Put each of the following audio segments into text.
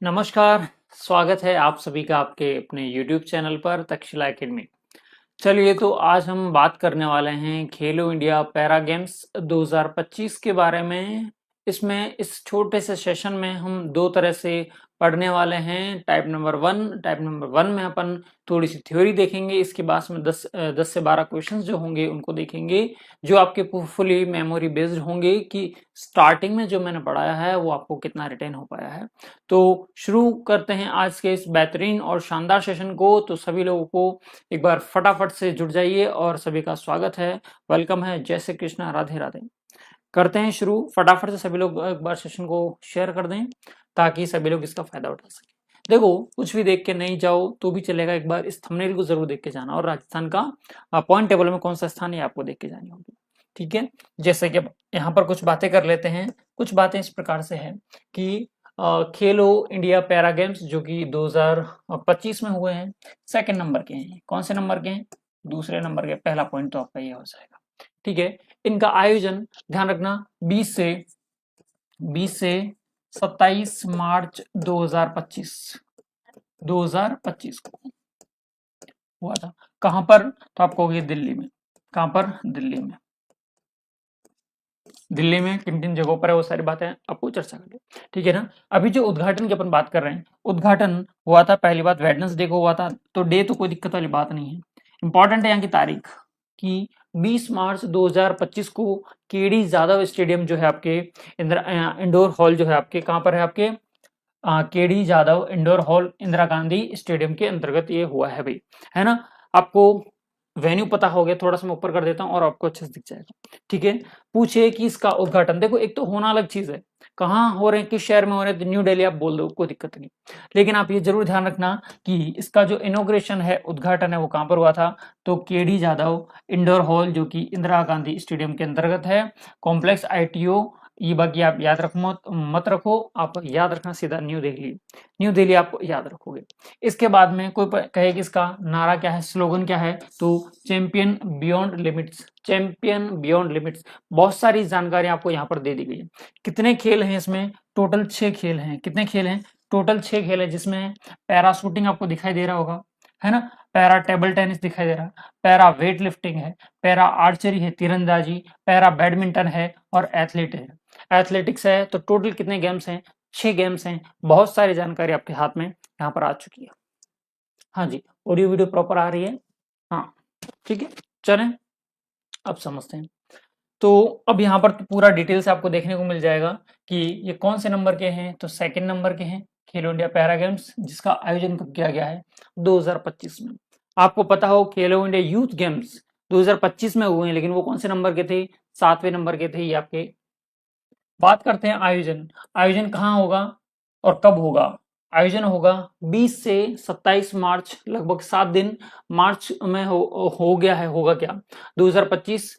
नमस्कार, स्वागत है आप सभी का आपके अपने YouTube चैनल पर तक्षशिला एकेडमी। चलिए तो आज हम बात करने वाले हैं खेलो इंडिया पैरा गेम्स 2025 के बारे में। इसमें इस छोटे से सेशन में हम दो तरह से पढ़ने वाले हैं। टाइप नंबर वन में अपन थोड़ी सी थ्योरी देखेंगे, इसके बाद में 10 से 12 क्वेश्चंस जो होंगे उनको देखेंगे, जो आपके फुली मेमोरी बेस्ड होंगे कि स्टार्टिंग में जो मैंने पढ़ाया है वो आपको कितना रिटेन हो पाया है। तो शुरू करते हैं आज के इस बेहतरीन और शानदार सेशन को। तो सभी लोगों को एक बार फटाफट से जुड़ जाइए और सभी का स्वागत है, वेलकम है। जय श्री कृष्णा, राधे राधे। करते हैं शुरू। फटाफट से सभी लोग एक बार सेशन को शेयर कर दें ताकि सभी लोग इसका फायदा उठा सकें। देखो, कुछ भी देख के नहीं जाओ तो भी चलेगा, एक बार इस थंबनेल को जरूर देख के जाना और राजस्थान का पॉइंट टेबल में कौन सा स्थान है आपको देख के जानी होगी। ठीक है, जैसे कि यहाँ पर कुछ बातें कर लेते हैं। कुछ बातें इस प्रकार से है कि खेलो इंडिया पैरा गेम्स जो कि 2025 में हुए हैं, सेकंड नंबर के हैं। कौन से नंबर के हैं? दूसरे नंबर के। पहला पॉइंट तो आपका ये हो जाएगा। ठीक है, इनका आयोजन ध्यान रखना 20 से 27 मार्च 2025 को हुआ था। कहां पर? तो आपको होगी दिल्ली में। कहां पर? दिल्ली में। दिल्ली में किन किन जगहों पर है वो सारी बातें आपको चर्चा करें। ठीक है ना। अभी जो उद्घाटन की अपन बात कर रहे हैं, उद्घाटन हुआ था पहली बात वेडनेसडे को हुआ था, तो डे तो कोई दिक्कत वाली बात नहीं है। इंपॉर्टेंट है यहाँ की तारीख कि 20 मार्च 2025 को केडी जादव स्टेडियम जो है आपके इंडोर हॉल जो है आपके कहाँ पर है? आपके KD Jadhav indoor hall Indira Gandhi stadium के अंतर्गत ये हुआ है भाई, है ना। आपको वेन्यू पता हो गया, थोड़ा सा मैं ऊपर कर देता हूँ और आपको अच्छे से दिख जाएगा। ठीक है, पूछे कि इसका उद्घाटन, देखो एक तो होना अलग चीज है, कहाँ हो रहे हैं, किस शहर में हो रहे हैं, तो न्यू दिल्ली आप बोल दो, कोई दिक्कत नहीं। लेकिन आप ये जरूर ध्यान रखना कि इसका जो इनोग्रेशन है, उद्घाटन है, वो कहाँ पर हुआ था? तो केडी जादव इंडोर हॉल जो कि इंदिरा गांधी स्टेडियम के अंतर्गत है, कॉम्प्लेक्स ITO। ये बाकी आप याद रख मत रखो, आप याद रखना सीधा न्यू दिल्ली। न्यू दिल्ली आप याद रखोगे। इसके बाद में कोई कहे कि इसका नारा क्या है, स्लोगन क्या है? तो champion beyond limits. Champion beyond limits. बहुत सारी जानकारी आपको यहाँ पर दे दी गई है। कितने खेल हैं इसमें? टोटल 6 खेल हैं। कितने खेल हैं? टोटल 6 खेल है, जिसमें पैरा शूटिंग आपको दिखाई दे रहा होगा, है ना। पैरा टेबल टेनिस दिखाई दे रहा, पैरा वेट लिफ्टिंग है, पैरा आर्चरी है, तीरंदाजी, पैरा बैडमिंटन है और एथलेटिक्स है। तो टोटल कितने गेम्स हैं? 6 गेम्स हैं। बहुत सारी जानकारी आपके हाथ में यहाँ पर आ चुकी है। हाँ जी, ऑडियो वीडियो प्रॉपर आ रही है? हाँ, ठीक है, चलें अब समझते हैं। तो अब यहाँ पर पूरा डिटेल से आपको देखने को मिल जाएगा कि ये कौन से नंबर के हैं। तो सेकंड नंबर के हैं खेलो इंडिया पैरा गेम्स, जिसका आयोजन कब किया गया है? 2025 में। आपको पता हो खेलो इंडिया यूथ गेम्स 2025 में हुए हैं, लेकिन वो कौन से नंबर के थे? 7वें नंबर के थे ये आपके। बात करते हैं आयोजन। आयोजन कहाँ होगा और कब होगा? आयोजन होगा 20 से 27 मार्च, लगभग 7 दिन मार्च में हो गया है। होगा क्या? 2025।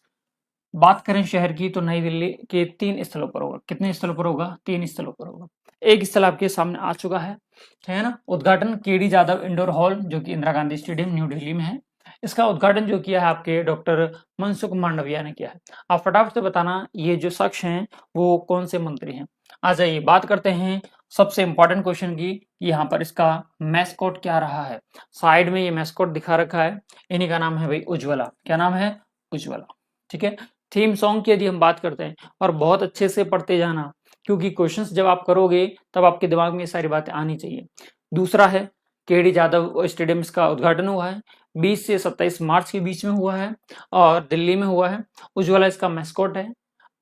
बात करें शहर की तो नई दिल्ली के 3 स्थलों पर होगा। कितने स्थलों पर होगा? 3 स्थलों पर होगा। एक स्थल आपके सामने आ चुका है ना। उद्घाटन केडी जादव इंडोर हॉल जो कि इंदिरा गांधी स्टेडियम न्यू दिल्ली में है। इसका उद्घाटन जो किया है आपके डॉक्टर मनसुख मांडविया ने किया है। आप फटाफट से बताना ये जो शख्स हैं वो कौन से मंत्री हैं। आ जाइए बात करते हैं सबसे इंपॉर्टेंट क्वेश्चन की, यहाँ पर इसका मैस्कॉट क्या रहा है। साइड में ये मैस्कॉट दिखा रखा है, इन्हीं का नाम है भाई उज्ज्वला। क्या नाम है? उज्ज्वला। ठीक है, थीम सॉन्ग की यदि हम बात करते हैं, और बहुत अच्छे से पढ़ते जाना, क्योंकि क्वेश्चंस जब आप करोगे तब आपके दिमाग में ये सारी बातें आनी चाहिए। दूसरा है केडी जादव स्टेडियम, इसका उद्घाटन हुआ है 20 से 27 मार्च के बीच में हुआ है और दिल्ली में हुआ है। उज्ज्वला इसका मैस्कॉट है।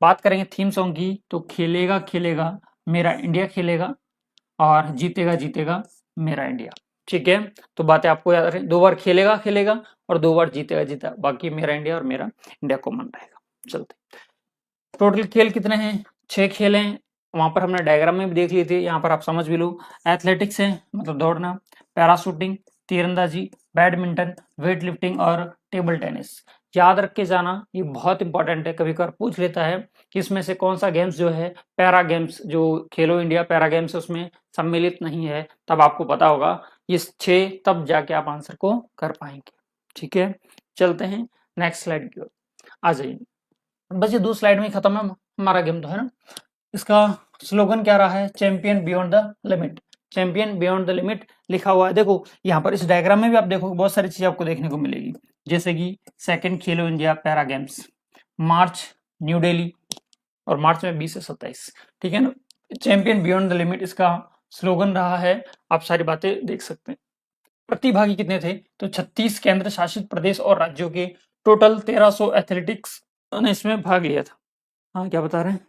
बात करेंगे थीम सॉन्ग की तो खेलेगा खेलेगा मेरा इंडिया खेलेगा और जीतेगा जीतेगा मेरा इंडिया। ठीक है, तो बातें आपको याद रखें, 2 बार खेलेगा खेलेगा और 2 बार जीतेगा जीता, बाकी मेरा इंडिया और मेरा इंडिया कॉमन रहेगा। चलते, टोटल खेल कितने हैं? 6 खेल हैं। वहां पर हमने डायग्राम में भी देख लिए थे, यहाँ पर आप समझ भी लो। एथलेटिक्स है मतलब दौड़ना, पैराशूटिंग, तीरंदाजी, बैडमिंटन, वेट लिफ्टिंग और टेबल टेनिस। याद रख के जाना, ये बहुत इंपॉर्टेंट है। कभी कभार पूछ लेता है कि इसमें से कौन सा गेम्स जो है पैरा गेम्स, जो खेलो इंडिया पैरा गेम्स उसमें सम्मिलित नहीं है, तब आपको पता होगा ये 6, तब जाके आप आंसर को कर पाएंगे। ठीक है, चलते हैं नेक्स्ट स्लाइड की ओर। आ जाइए, बस ये 2 स्लाइड में खत्म है हमारा गेम तो, है ना। इसका स्लोगन क्या रहा है? Champion beyond the limit. Champion beyond the limit लिखा हुआ है। देखो यहाँ पर इस डायग्राम में भी आप देखो बहुत सारी चीजें आपको देखने को मिलेगी, जैसे कि सेकंड खेलो इंडिया पैरा गेम्स, मार्च न्यू दिल्ली, और मार्च में 20 से 27, ठीक है ना। चैंपियन बियॉन्ड द लिमिट इसका स्लोगन रहा है, आप सारी बातें देख सकते हैं। प्रतिभागी कितने थे, तो 36 केंद्र शासित प्रदेश और राज्यों के टोटल 1300 एथलेटिक्स ने इसमें भाग लिया था। हाँ क्या बता रहे हैं,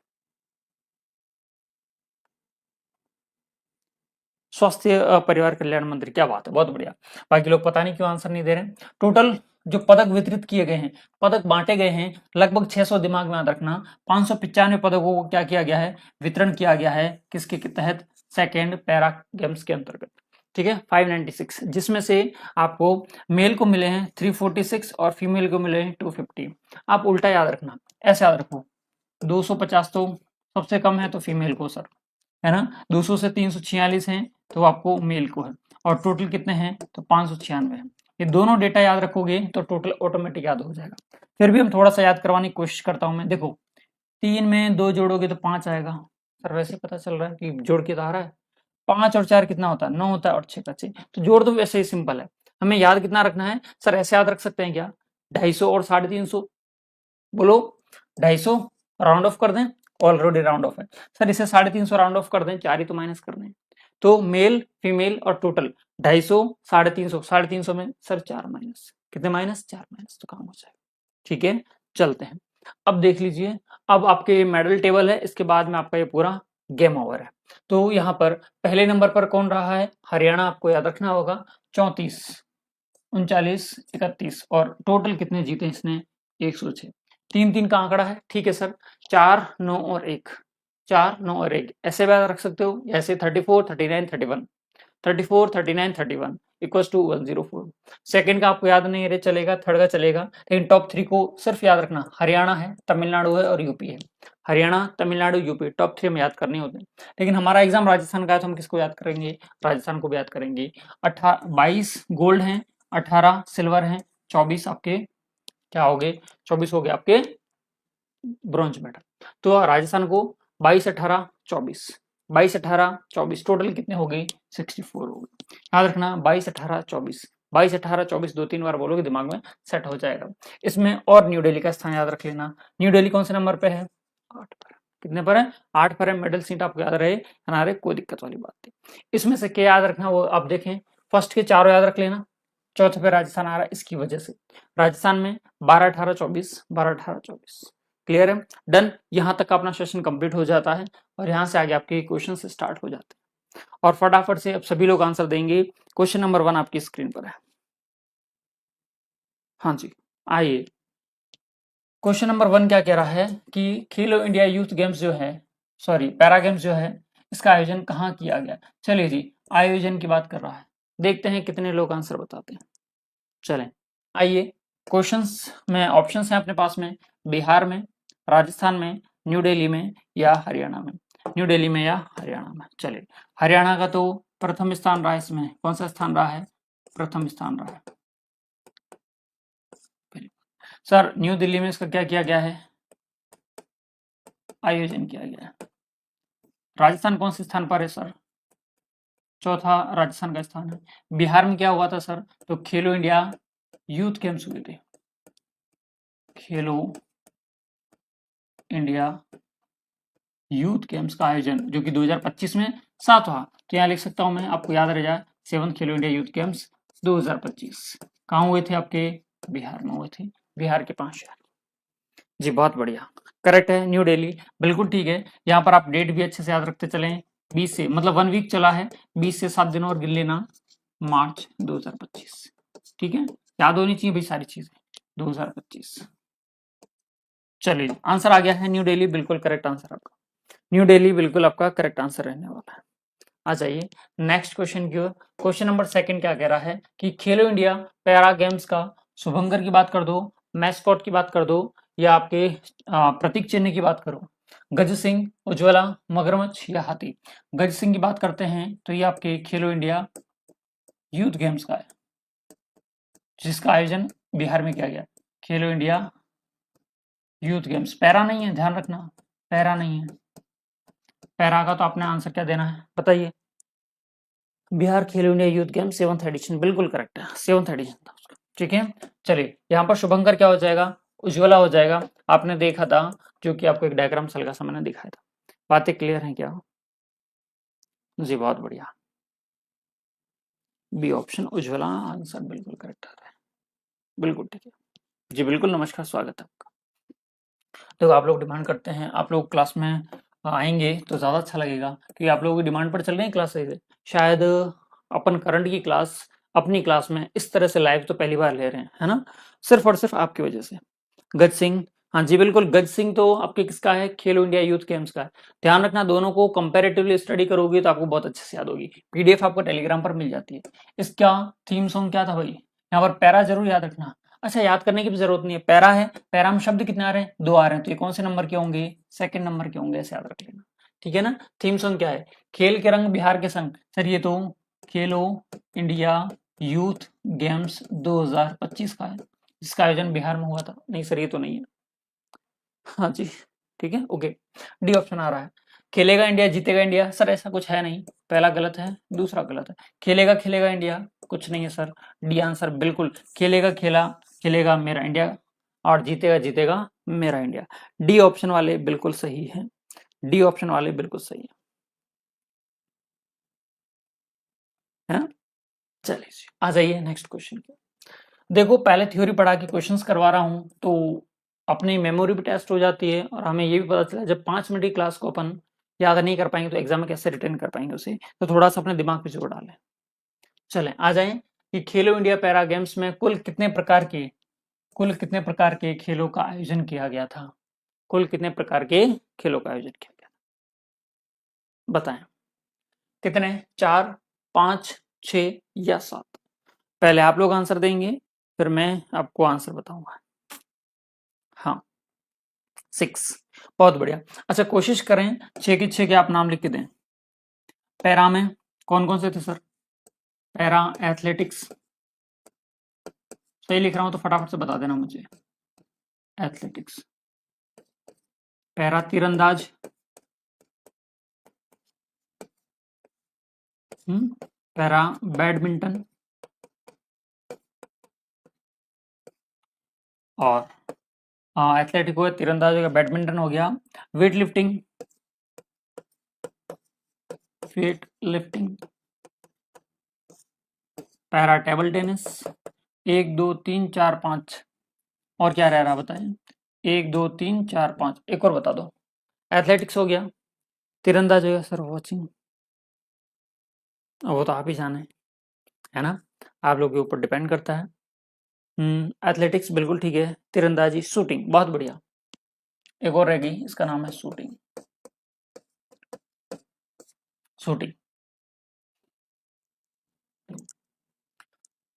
स्वास्थ्य परिवार कल्याण मंत्री, क्या बात है, बहुत बढ़िया। बाकी लोग पता नहीं क्यों आंसर नहीं दे रहे हैं। टोटल जो पदक वितरित किए गए हैं, पदक बांटे गए हैं लगभग 600, दिमाग में याद रखना। 595 पदकों को क्या किया गया है, वितरण किया गया है, किसके तहत, सेकेंड पैरा गेम्स के अंतर्गत, ठीक है। 596, जिसमें से आपको मेल को मिले हैं 346 और फीमेल को मिले हैं 250। आप उल्टा याद रखना, ऐसे याद रखो, 250 तो सबसे कम है तो फीमेल को सर, है ना, 200 से 346 है तो आपको मेल को है, और टोटल कितने हैं तो 596 है। ये दोनों डेटा याद रखोगे तो टोटल ऑटोमेटिक याद हो जाएगा। फिर भी हम थोड़ा सा याद करवाने की कोशिश करता हूं मैं। देखो 3 में 2 जोड़ोगे तो 5 आएगा सर, वैसे पता चल रहा है कि जोड़ के तो आ रहा है। 5 और 4 कितना होता है, 9 होता है, और 6 का 6, तो जोड़ तो वैसे ही सिंपल है। हमें याद कितना रखना है सर, ऐसे याद रख सकते हैं क्या, 250 और 350, बोलो 250 राउंड ऑफ कर दें, ऑलरेडी राउंड ऑफ है सर, इसे 350 राउंड ऑफ कर दें, 4 ही तो माइनस कर दें, तो मेल फीमेल और टोटल 250 350, 350 में सर 4 माइनस, कितने माइनस, 4 माइनस, तो काम हो जाएगा, ठीक है। चलते हैं, अब देख लीजिए, अब आपके मेडल टेबल है, इसके बाद में आपका ये पूरा गेम ओवर है। तो यहाँ पर पहले नंबर पर कौन रहा है, हरियाणा, आपको याद रखना होगा, 34, 39, 31, और टोटल कितने जीते इसने, 106। 3-3 का आंकड़ा है, ठीक है सर। 4, 9 और 1, 4, 9 और 1 ऐसे याद रख सकते हो, ऐसे 34, 39, 31, 34, 39, 31 इक्वल्स टू 104। सेकंड का आपको याद नहीं है चलेगा, थर्ड का चलेगा, लेकिन टॉप 3 को सिर्फ याद रखना, हरियाणा है, तमिलनाडु है और यूपी है। हरियाणा, तमिलनाडु, यूपी, टॉप 3 में याद करने होते हैं। लेकिन हमारा एग्जाम राजस्थान का है तो हम किसको याद करेंगे, राजस्थान को भी याद करेंगे। 22 गोल्ड हैं, 18 सिल्वर हैं, 24 आपके क्या हो गए, 24 हो गए आपके ब्रॉन्ज मेडल। तो राजस्थान को 22, 18, 24, 22, 18, 24 टोटल कितने हो गए, 64 हो गए। याद रखना 22, 18, 24, 22, 18, 24 2-3 बार बोलोगे दिमाग में सेट हो जाएगा। इसमें और न्यू दिल्ली का स्थान याद रख लेना। न्यू दिल्ली कौन से नंबर पे है, 8 पर। कितने पर है, 8 पर है। मेडल सीट आपको याद रहे, हमारे कोई दिक्कत वाली बात नहीं। इसमें से क्या याद रखना वो आप देखें, फर्स्ट के चारों याद रख लेना, चौथे पे राजस्थान आ रहा है इसकी वजह से। राजस्थान में 12, 18, 24, 12, 18, 24, क्लियर है, डन। यहां तक अपना सेशन कंप्लीट हो जाता है और यहां से आगे आपके क्वेश्चन से स्टार्ट हो जाते हैं, और फटाफट से अब सभी लोग आंसर देंगे। क्वेश्चन नंबर 1 आपकी स्क्रीन पर है, हाँ जी, आइए। क्वेश्चन नंबर 1 क्या कह रहा है कि खेलो इंडिया यूथ गेम्स जो है, सॉरी पैरा गेम्स जो है, इसका आयोजन कहाँ किया गया। चलिए जी, आयोजन की बात कर रहा है, देखते हैं कितने लोग आंसर बताते हैं। चलें, आइए। क्वेश्चंस में ऑप्शंस हैं अपने पास में, बिहार में, राजस्थान में, न्यू दिल्ली में या हरियाणा में। न्यू दिल्ली में या हरियाणा में। चलिए, हरियाणा का तो प्रथम स्थान रहा है, इसमें कौन सा स्थान रहा है, प्रथम स्थान रहा है। सर न्यू दिल्ली में इसका क्या किया गया है, आयोजन किया गया है। राजस्थान कौन से स्थान पर है सर, चौथा राजस्थान का स्थान है। बिहार में क्या हुआ था सर, तो खेलो इंडिया यूथ गेम्स हुए थे, खेलो इंडिया यूथ गेम्स का आयोजन जो कि 2025 में 7वां, तो यहाँ लिख सकता हूं मैं, आपको याद रह जाए, 7 खेलो इंडिया यूथ गेम्स 2025 कहाँ हुए थे, आपके बिहार में हुए थे, बिहार के 5 शहर। जी बहुत बढ़िया, करेक्ट है, न्यू दिल्ली, बिल्कुल ठीक है। यहाँ पर आप डेट भी अच्छे से याद रखते चलें, 20 से मतलब 1 वीक चला है, 20 से 7 दिन और गिन लेना, मार्च 2025, ठीक है, याद होनी चाहिए भाई सारी चीजें, 2025। चलिए आंसर आ गया है न्यू दिल्ली, बिल्कुल करेक्ट आंसर आपका, न्यू दिल्ली बिल्कुल आपका करेक्ट आंसर रहने वाला है। आ जाइए नेक्स्ट क्वेश्चन की ओर। क्वेश्चन नंबर 2 क्या कह रहा है कि खेलो इंडिया पैरा गेम्स का शुभंकर की बात कर दो, मैस्कॉट की बात कर दो, या आपके प्रतीक चिन्ह की बात करो, गज सिंह, उज्ज्वला, मगरमच्छ या हाथी। गज सिंह की बात करते हैं तो ये आपके खेलो इंडिया यूथ गेम्स का है, जिसका आयोजन बिहार में किया गया, खेलो इंडिया यूथ गेम्स। पैरा नहीं है, ध्यान रखना, पैरा नहीं है। पैरा का तो आपने आंसर क्या देना है बताइए, Bihar Khelo India youth game 7th edition, बिल्कुल करेक्ट है, 7th एडिशन था उसका। ठीक है, चलिए यहाँ पर शुभंकर क्या हो जाएगा, उज्ज्वला हो जाएगा। आपने देखा था, जो कि आपको एक डायग्राम हल्का सा मैंने दिखाया था। बातें क्लियर हैं क्या? जी बहुत बढ़िया, बी ऑप्शन उज्ज्वला आंसर बिल्कुल करेक्ट आ रहा है, बिल्कुल ठीक है जी, बिल्कुल नमस्कार, स्वागत है आपका। देखो आप लोग डिमांड करते हैं, आप लोग क्लास में आएंगे तो ज़्यादा अच्छा लगेगा, क्योंकि आप लोगों की डिमांड पर चल रही है क्लास से। शायद अपन करंट की क्लास अपनी क्लास में इस तरह से लाइव तो पहली बार ले रहे हैं, है ना, सिर्फ और सिर्फ आपकी वजह से। गज सिंह, हाँ जी बिल्कुल, गज सिंह तो आपके किसका है, खेलो इंडिया यूथ गेम्स का है। ध्यान रखना, दोनों को कंपैरेटिवली स्टडी करोगे तो आपको बहुत अच्छे से याद होगी। पीडीएफ आपको टेलीग्राम पर मिल जाती है। इसका थीम सॉन्ग क्या था भाई, यहाँ पर पैरा जरूर याद रखना। अच्छा, याद करने की भी जरूरत नहीं है, पैरा है, पैरा में शब्द कितने आ रहे हैं, 2 आ रहे हैं, तो ये कौन से नंबर के होंगे, सेकंड नंबर के होंगे, ऐसे याद रख लेना। ठीक है ना। थीम सॉन्ग क्या है, खेल के रंग बिहार के संग। सर ये तो खेलो इंडिया यूथ गेम्स 2025 का है, जिसका आयोजन बिहार में हुआ था। नहीं सर ये तो नहीं है, हाँ जी ठीक है ओके। डी ऑप्शन आ रहा है, खेलेगा इंडिया जीतेगा इंडिया। सर ऐसा कुछ है नहीं, पहला गलत है, दूसरा गलत है। खेलेगा खेलेगा इंडिया कुछ नहीं है सर। डी आंसर बिल्कुल, खेलेगा खेला खेलेगा मेरा इंडिया, और जीतेगा जीतेगा मेरा इंडिया। डी ऑप्शन वाले बिल्कुल सही है, डी ऑप्शन वाले बिल्कुल सही है। चलिए आ जाइए नेक्स्ट क्वेश्चन पे। देखो पहले थ्योरी पढ़ा के क्वेश्चंस करवा रहा हूँ, तो अपनी मेमोरी भी टेस्ट हो जाती है, और हमें ये भी पता चला जब 5 मिनट की क्लास को अपन याद नहीं कर पाएंगे तो एग्जाम में कैसे रिटेन कर पाएंगे उसे, तो थोड़ा सा अपने दिमाग पे जोर डालें। चलें आ जाएं कि खेलो इंडिया पैरा गेम्स में कुल कितने प्रकार के खेलों का आयोजन किया गया था, कुल कितने प्रकार के खेलों का आयोजन किया गया, बताएं कितने, 4, 5, 6 या 7? पहले आप लोग आंसर देंगे, फिर मैं आपको आंसर बताऊंगा। हाँ 6, बहुत बढ़िया। अच्छा कोशिश करें 6 के 6 के आप नाम लिख के दें। पैरा में कौन कौन से थे सर, पैरा एथलेटिक्स, सही लिख रहा हूं तो फटाफट से बता देना मुझे। एथलेटिक्स, पैरा तीरंदाज, पैरा बैडमिंटन, और एथलेटिक हो गया, तीरंदाज हो गया, बैडमिंटन हो गया, weight lifting, para table tennis, 1 2 3 4 5, और क्या रह रहा बताएं, 1 2 3 4 5, एक और बता दो। एथलेटिक्स हो गया, तीरंदाज हो गया सर वॉचिंग, वो तो आप ही जाने, है ना, आप लोग के ऊपर डिपेंड करता है। एथलेटिक्स बिल्कुल ठीक है, तीरंदाजी, शूटिंग बहुत बढ़िया, एक और रह गई, इसका नाम है शूटिंग, शूटिंग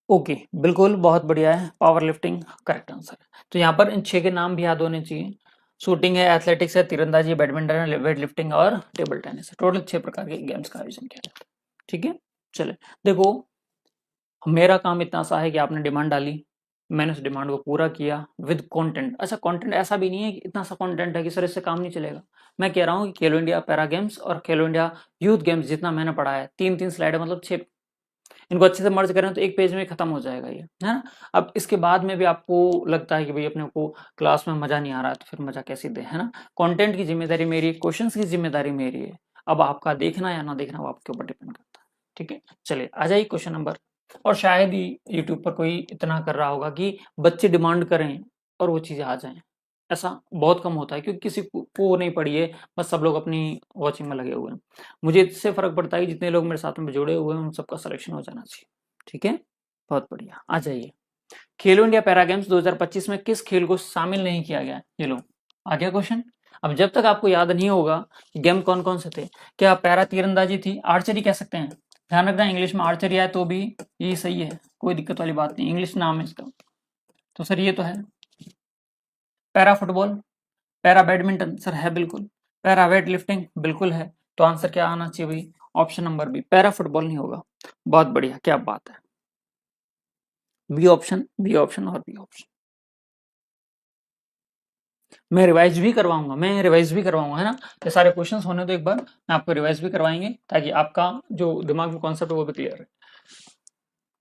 ओके बिल्कुल बहुत बढ़िया है, पावर लिफ्टिंग करेक्ट आंसर है। तो यहाँ पर इन 6 के नाम भी याद होने चाहिए, शूटिंग है, एथलेटिक्स है, तीरंदाजी, बैडमिंटन है, वेट लिफ्टिंग और टेबल टेनिस है। टोटल 6 प्रकार के गेम्स का आयोजन किया जाता है। ठीक है, चले देखो मेरा काम इतना सा है कि आपने डिमांड डाली, मैंने उस डिमांड को पूरा किया विद कंटेंट। अच्छा कंटेंट ऐसा भी नहीं है कि इतना सा कंटेंट है कि सर इससे काम नहीं चलेगा। मैं कह रहा हूँ कि खेलो इंडिया पैरा गेम्स और खेलो इंडिया यूथ गेम्स जितना मैंने पढ़ा है, 3-3 स्लाइड मतलब 6, इनको अच्छे से मर्ज करें तो एक पेज में खत्म हो जाएगा ये, है ना। अब इसके बाद में भी आपको लगता है कि भाई अपने को क्लास में मजा नहीं आ रहा है, तो फिर मजा कैसे दे, है ना। कंटेंट की जिम्मेदारी मेरी, क्वेश्चंस की जिम्मेदारी मेरी है। अब आपका देखना या ना देखना वो आपके ऊपर डिपेंड करता है। ठीक है, चलिए आ जाइए क्वेश्चन नंबर। और शायद ही यूट्यूब पर कोई इतना कर रहा होगा कि बच्चे डिमांड करें और वो चीजें आ जाएं, ऐसा बहुत कम होता है, क्योंकि किसी को नहीं पड़ी है, बस सब लोग अपनी वॉचिंग में लगे हुए हैं। मुझे इससे फर्क पड़ता है कि जितने लोग मेरे साथ में जुड़े हुए हैं उन सबका सिलेक्शन हो जाना चाहिए। ठीक है, बहुत बढ़िया, आ जाइए। खेलो इंडिया पैरा गेम्स 2025 में किस खेल को शामिल नहीं किया गया, ये लो आ गया क्वेश्चन। अब जब तक आपको याद नहीं होगा कि गेम कौन कौन से थे, क्या पैरा तीरंदाजी थी, आर्चरी कह सकते हैं, ध्यान रखना इंग्लिश में आर्चरी आए तो भी ये सही है, कोई दिक्कत वाली बात नहीं, इंग्लिश नाम है इसका। तो सर ये तो है para football, para badminton sir है बिल्कुल, पैरा वेट लिफ्टिंग बिल्कुल है, तो आंसर क्या आना चाहिए भाई, option number B, para football नहीं होगा। बहुत बढ़िया, क्या बात है, बी ऑप्शन, बी ऑप्शन और बी ऑप्शन। मैं रिवाइज भी करवाऊंगा, है ना। ये सारे क्वेश्चंस होने तो एक बार मैं आपको रिवाइज भी करवाएंगे, ताकि आपका जो दिमाग में कॉन्सेप्ट है वो भी क्लियर है।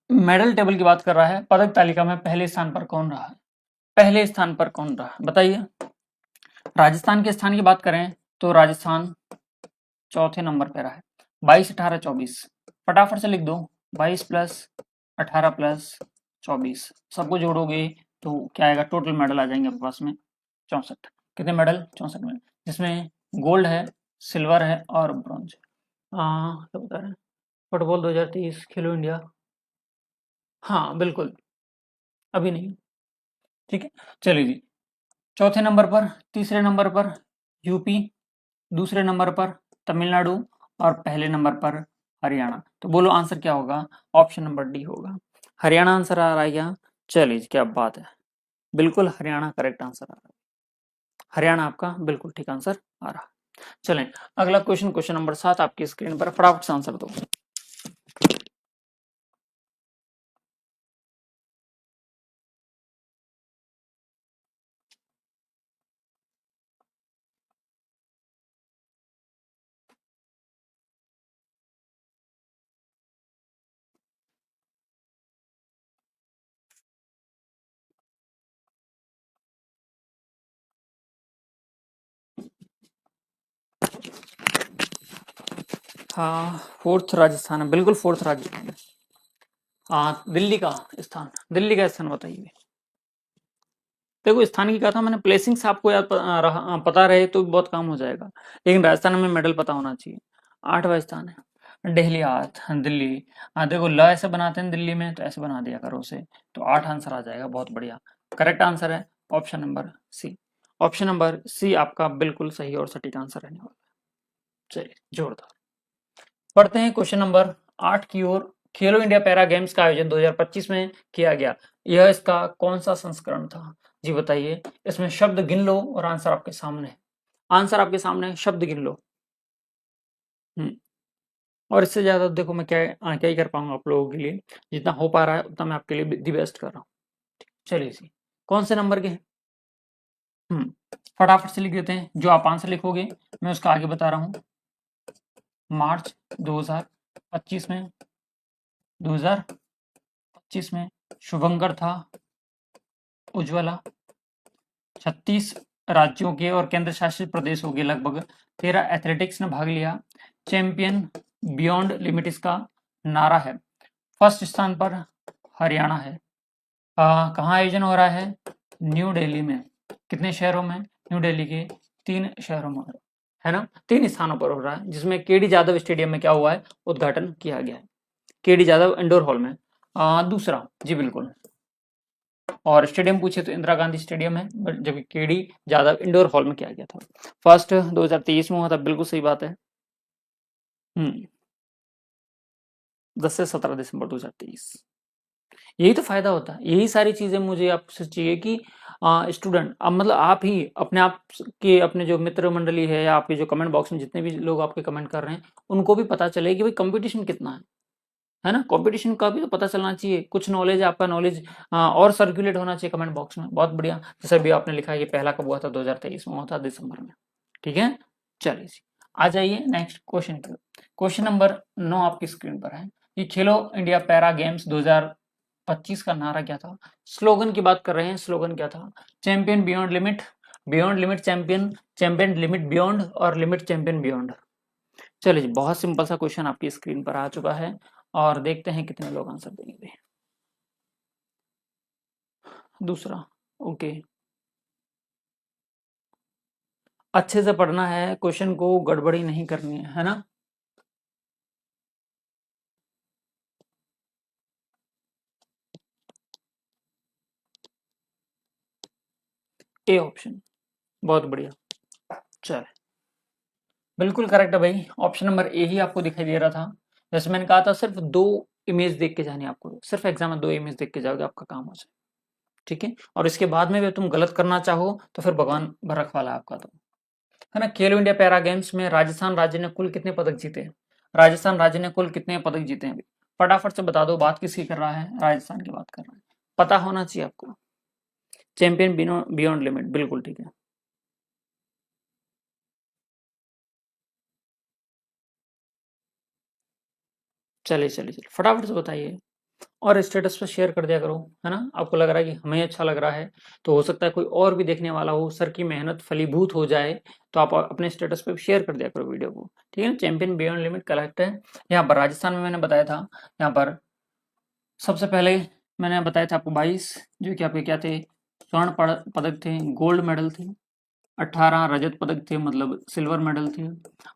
मेडल टेबल की बात कर रहा है, पदक तालिका में पहले स्थान पर कौन रहा है? पहले स्थान पर कौन रहा है बताइए। राजस्थान के स्थान की बात करें तो राजस्थान चौथे नंबर पे रहा है, 22, 18, 24। फटाफट से लिख दो, 22 प्लस 18 प्लस 24, सबको जोड़ोगे तो क्या आएगा, टोटल मेडल आ जाएंगे आपके पास में 64। कितने मेडल? 64 मेडल, जिसमें गोल्ड है, सिल्वर है और ब्रॉन्ज। क्या बता रहे हैं, फुटबॉल 2023 खेलो इंडिया, हाँ बिल्कुल, अभी नहीं, ठीक है। चलिए जी, चौथे नंबर पर, तीसरे नंबर पर यूपी, दूसरे नंबर पर तमिलनाडु और पहले नंबर पर हरियाणा। तो बोलो आंसर क्या होगा? ऑप्शन नंबर डी होगा, हरियाणा आंसर आ रहा है क्या? चलिए क्या बात है, बिल्कुल हरियाणा करेक्ट आंसर आ रहा है, हरियाणा आपका बिल्कुल ठीक आंसर आ रहा है। चलें अगला क्वेश्चन, क्वेश्चन नंबर 7 आपकी स्क्रीन पर, फटाफट से आंसर दो। हाँ फोर्थ राजस्थान है, बिल्कुल फोर्थ राजस्थान है। हाँ दिल्ली का स्थान, दिल्ली का स्थान बताइए। देखो स्थान की कहा था मैंने, प्लेसिंग से आपको याद पता रहे तो बहुत काम हो जाएगा, लेकिन राजस्थान में मेडल पता होना चाहिए। 8वां स्थान है दिल्ली, आठ दिल्ली। हाँ देखो ल ऐसे बनाते हैं दिल्ली में, तो ऐसे बना दिया करो उसे, तो 8 आंसर आ जाएगा, बहुत बढ़िया। करेक्ट आंसर है option number C, option number C आपका बिल्कुल सही और सटीक आंसर रहने वाला है। चलिए जोरदार, पढ़ते हैं क्वेश्चन नंबर 8 की ओर। खेलो इंडिया पैरा गेम्स का आयोजन 2025 में किया गया, यह इसका कौन सा संस्करण था? जी बताइए। इसमें शब्द गिन लो और आंसर आपके सामने है, आंसर आपके सामने है, शब्द गिन लो। और इससे ज्यादा देखो मैं क्या ही कर पाऊंगा आप लोगों के लिए, जितना हो पा रहा है उतना मैं आपके लिए दी बेस्ट कर रहा हूँ। चलिए जी, कौन से नंबर के हैं? फटाफट से लिख देते हैं, जो आप आंसर लिखोगे मैं उसका आगे बता रहा हूँ। मार्च 2025 में, 2025 में शुभंकर था, उज्ज्वला, 36 राज्यों के और केंद्र शासित प्रदेशों के लगभग 13 एथलेटिक्स ने भाग लिया, चैंपियन बियॉन्ड लिमिट इसका नारा है। फर्स्ट स्थान पर हरियाणा है। कहाँ आयोजन हो रहा है? न्यू दिल्ली में। कितने शहरों में? न्यू दिल्ली के 3 शहरों में, है ना, 3 स्थानों पर हो रहा है, जिसमें केडी जादव स्टेडियम में क्या हुआ है, उद्घाटन किया गया है, केडी जादव इंडोर हॉल में। दूसरा जी बिल्कुल, और स्टेडियम पूछे तो इंदिरा गांधी स्टेडियम है, बट जबकि केडी जादव इंडोर हॉल में किया गया था। फर्स्ट 2023 में हुआ था, बिल्कुल सही बात है। 10 से 17 दिसंबर 2023। यही तो फायदा होता है, यही सारी चीजें मुझे आपसे चाहिए कि स्टूडेंट, अब मतलब आप ही अपने आप के, अपने जो मित्र मंडली है या आपके जो कमेंट बॉक्स में जितने भी लोग आपके कमेंट कर रहे हैं, उनको भी पता चले कि भाई कंपटीशन कितना है ना, कंपटीशन का भी तो पता चलना चाहिए, कुछ नॉलेज, आपका नॉलेज और सर्कुलेट होना चाहिए कमेंट बॉक्स में। बहुत बढ़िया, जैसे भी आपने लिखा है कि पहला कब हुआ था, 2023 में हुआ था, दिसंबर में, ठीक है। चलिए जी, आ जाइए नेक्स्ट क्वेश्चन पर। क्वेश्चन नंबर 9 आपकी स्क्रीन पर है कि खेलो इंडिया पैरा गेम्स 2025 का नारा क्या था? स्लोगन की बात कर रहे हैं, स्लोगन क्या था? Champion beyond limit, beyond limit champion, champion limit beyond और लिमिट चैंपियन बियॉन्ड। चलिए जी, बहुत सिंपल सा क्वेश्चन आपकी स्क्रीन पर आ चुका है, और देखते हैं कितने लोग आंसर देंगे। दूसरा, ओके, अच्छे से पढ़ना है, क्वेश्चन को गड़बड़ी नहीं करनी है ना। ए ऑप्शन, बहुत बढ़िया। चल, बिल्कुल करेक्ट है भाई, ऑप्शन नंबर ए ही आपको दिखाई दे रहा था। जैसे मैंने कहा था, सिर्फ 2 इमेज देख के जानी आपको, सिर्फ एग्जाम में 2 इमेज देख के जाओगे, आपका काम हो जाए, ठीक है। और इसके बाद में भी तुम गलत करना चाहो तो फिर भगवान भरक वाला आपका, तो है ना। खेलो इंडिया पैरा गेम्स में राजस्थान राज्य ने कुल कितने पदक जीते हैं? राजस्थान राज्य ने कुल कितने पदक जीते हैं? फटाफट से बता दो, बात किसकी कर रहा है? राजस्थान की बात कर रहा है, पता होना चाहिए आपको। चैंपियन बियॉन्ड लिमिट, बिल्कुल ठीक है। चलिए चलिए चलिए फटाफट से बताइए और स्टेटस पे शेयर कर दिया करो, है ना। आपको लग रहा है कि हमें अच्छा लग रहा है, तो हो सकता है कोई और भी देखने वाला हो, सर की मेहनत फलीभूत हो जाए, तो आप अपने स्टेटस पे शेयर कर दिया करो वीडियो को, ठीक है ना। चैंपियन बियॉन्ड लिमिट कलेक्ट है यहाँ पर राजस्थान में, मैंने बताया था। यहाँ पर सबसे पहले मैंने बताया था आपको 22 जो कि आपके क्या थे, स्वर्ण पदक थे, गोल्ड मेडल थे। 18 रजत पदक थे, मतलब सिल्वर मेडल थे।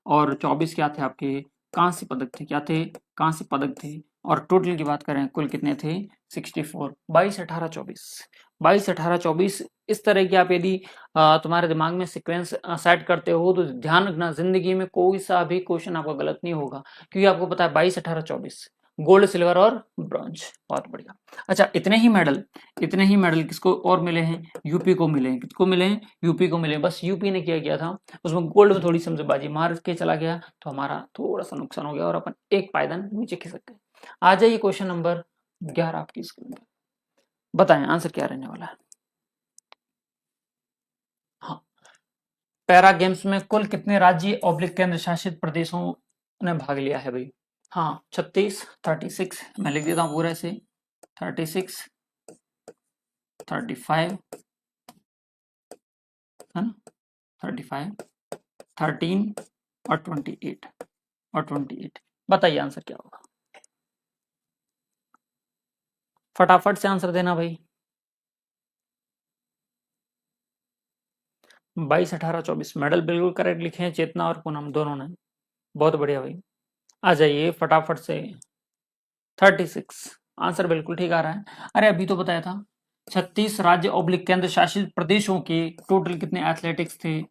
और 24 क्या थे आपके, कांस्य पदक थे। क्या थे, कांस्य पदक थे। और टोटल की बात करें कुल कितने थे, 64। 22 18 24, 22 18 24, इस तरह की आप यदि तुम्हारे दिमाग में सीक्वेंस सेट करते हो तो ध्यान रखना जिंदगी में कोई सा भी क्वेश्चन आपका गलत नहीं होगा, क्योंकि आपको पता है 22 18 24 गोल्ड सिल्वर और ब्रॉन्ज। बहुत बढ़िया। अच्छा, इतने ही मेडल किसको और मिले हैं, यूपी को मिले हैं। किसको मिले हैं, यूपी को मिले। बस यूपी ने क्या किया था, उसमें गोल्ड में थोड़ी समझबाजी मार के चला गया, तो हमारा थोड़ा सा नुकसान हो गया और अपन एक पायदान नीचे खिसक गए। आ जाइए क्वेश्चन नंबर 11 आपकी स्क्रीन पर, बताएं आंसर क्या रहने वाला है। हाँ, पैरा गेम्स में कुल कितने राज्य ऑब्लिक केंद्र शासित प्रदेशों ने भाग लिया है भाई। हाँ, 36 36, मैं लिख देता हूँ पूरे से, 36 35, है ना, 35 13 और 28 और 28। बताइए आंसर क्या होगा, फटाफट से आंसर देना भाई। 22 18 24 मेडल बिल्कुल करेक्ट लिखे हैं चेतना और पूनम दोनों ने, बहुत बढ़िया भाई। आ जाइए फटाफट से, 36 आंसर बिल्कुल ठीक आ रहा है। अरे अभी तो बताया था 36 राज्य ऑब्लिक केंद्र शासित प्रदेशों के टोटल कितने एथलेटिक्स थे,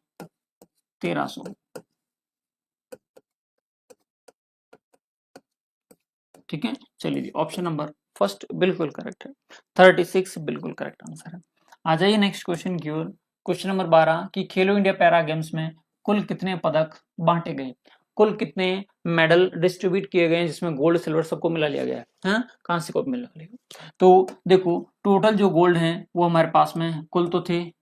1300। ठीक है, चलिए ऑप्शन नंबर फर्स्ट बिल्कुल करेक्ट है, 36 बिल्कुल करेक्ट आंसर है। आ जाइए नेक्स्ट क्वेश्चन की ओर। क्वेश्चन नंबर 12 कि खेलो इंडिया पैरा गेम्स में कुल कितने पदक बांटे गए, कुल कितने मेडल डिस्ट्रीब्यूट किए गए हैं, जिसमें गोल्ड सिल्वर सबको मिला लिया गया है, हाँ? कांस्य को मिला लिया। तो देखो टोटल जो गोल्ड है वो हमारे पास में कुल थे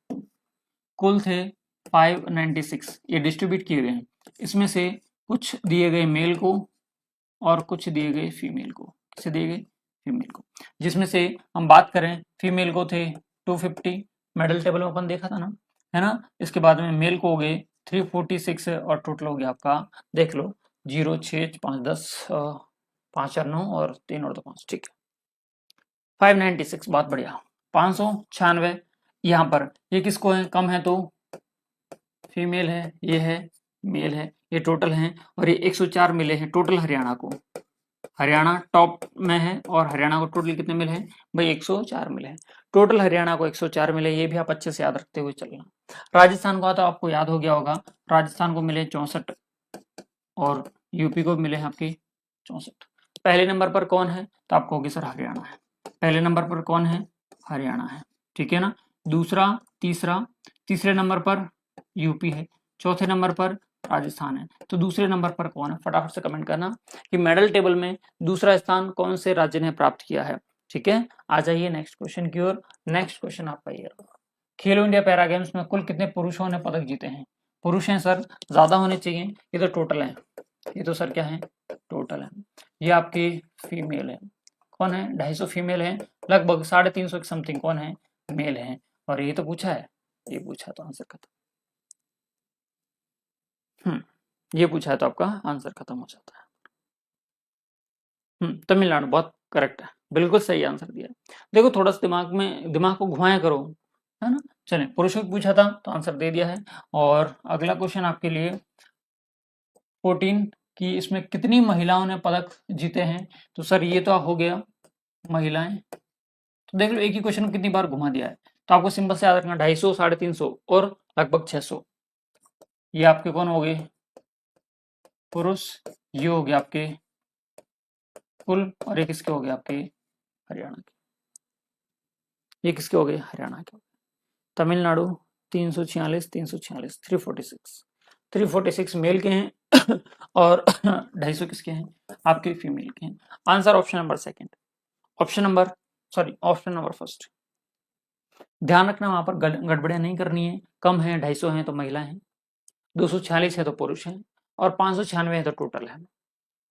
596, ये डिस्ट्रीब्यूट किए गए हैं। इसमें से कुछ दिए गए मेल को और कुछ दिए गए फीमेल को। किसे दिए गए, फीमेल को। जिसमें से हम बात करें फीमेल को थे 250, मेडल टेबल में अपन देखा था ना, है ना। इसके बाद में मेल को हो गए 346 और टोटल हो गया आपका, देख लो 0 6 5 10 5 4 9 और 3 और 2 5, ठीक है 596, बहुत बढ़िया। 596 यहाँ पर ये किसको है, कम है तो फीमेल है, ये है मेल है, ये टोटल हैं। और ये 104 मिले हैं टोटल हरियाणा को, हरियाणा टॉप में है। और हरियाणा को टोटल कितने मिले हैं भाई, 104 मिले हैं टोटल, हरियाणा को 104 मिले। ये भी आप अच्छे से याद रखते हुए चलना। राजस्थान को तो आपको याद हो गया होगा, राजस्थान को मिले 64 और यूपी को मिले हैं आपके 64। पहले नंबर पर कौन है, तो आपको होगी सर हरियाणा है। पहले नंबर पर कौन है, हरियाणा है, ठीक है ना। दूसरा तीसरे नंबर पर यूपी है, चौथे नंबर पर राजस्थान है। तो दूसरे नंबर पर कौन है, फटाफट से कमेंट करना कि मेडल टेबल में दूसरा स्थान कौन से राज्य ने प्राप्त किया है। ठीक है, आ जाइए नेक्स्ट क्वेश्चन की ओर। नेक्स्ट क्वेश्चन आपका ये रहा, खेलो इंडिया पैरा गेम्स में कुल कितने पुरुषों ने पदक जीते हैं। पुरुष हैं सर, ज्यादा होने चाहिए, ये तो टोटल है, ये तो सर क्या है, टोटल है। ये आपकी फीमेल है, कौन है, 250 फीमेल है, लगभग 350 के समथिंग कौन है, मेल है। और ये तो पूछा है, ये पूछा तो आंसर खत्म। ये पूछा है तो आपका आंसर खत्म हो जाता है। तमिलनाडु, बहुत करेक्ट है, बिल्कुल सही आंसर दिया। देखो थोड़ा सा दिमाग को घुमाया करो, है ना। चलिए पुरुषों को पूछा था तो आंसर दे दिया है। और अगला क्वेश्चन आपके लिए 14 कि इसमें कितनी महिलाओं ने पदक जीते हैं। तो सर ये तो हो गया महिलाएं, तो देख लो एक ही क्वेश्चन को कितनी बार घुमा दिया है। तो आपको सिंपल से याद रखना 250 350 और लगभग 600, ये आपके कौन हो गए, पुरुष। ये हो गया आपके कुल, और ये किसके हो गए आपके, हरियाणा के। ये किसके हो गए, हरियाणा के। तमिलनाडु 346 346 346, 346 मेल के हैं और 250 किसके हैं, आपके फीमेल के हैं। Answer option number second, option number first. ध्यान रखना वहां पर गड़बड़ियां नहीं करनी है। कम है, 250 है तो महिला है, 246 है तो पुरुष है, और 596 है तो टोटल है।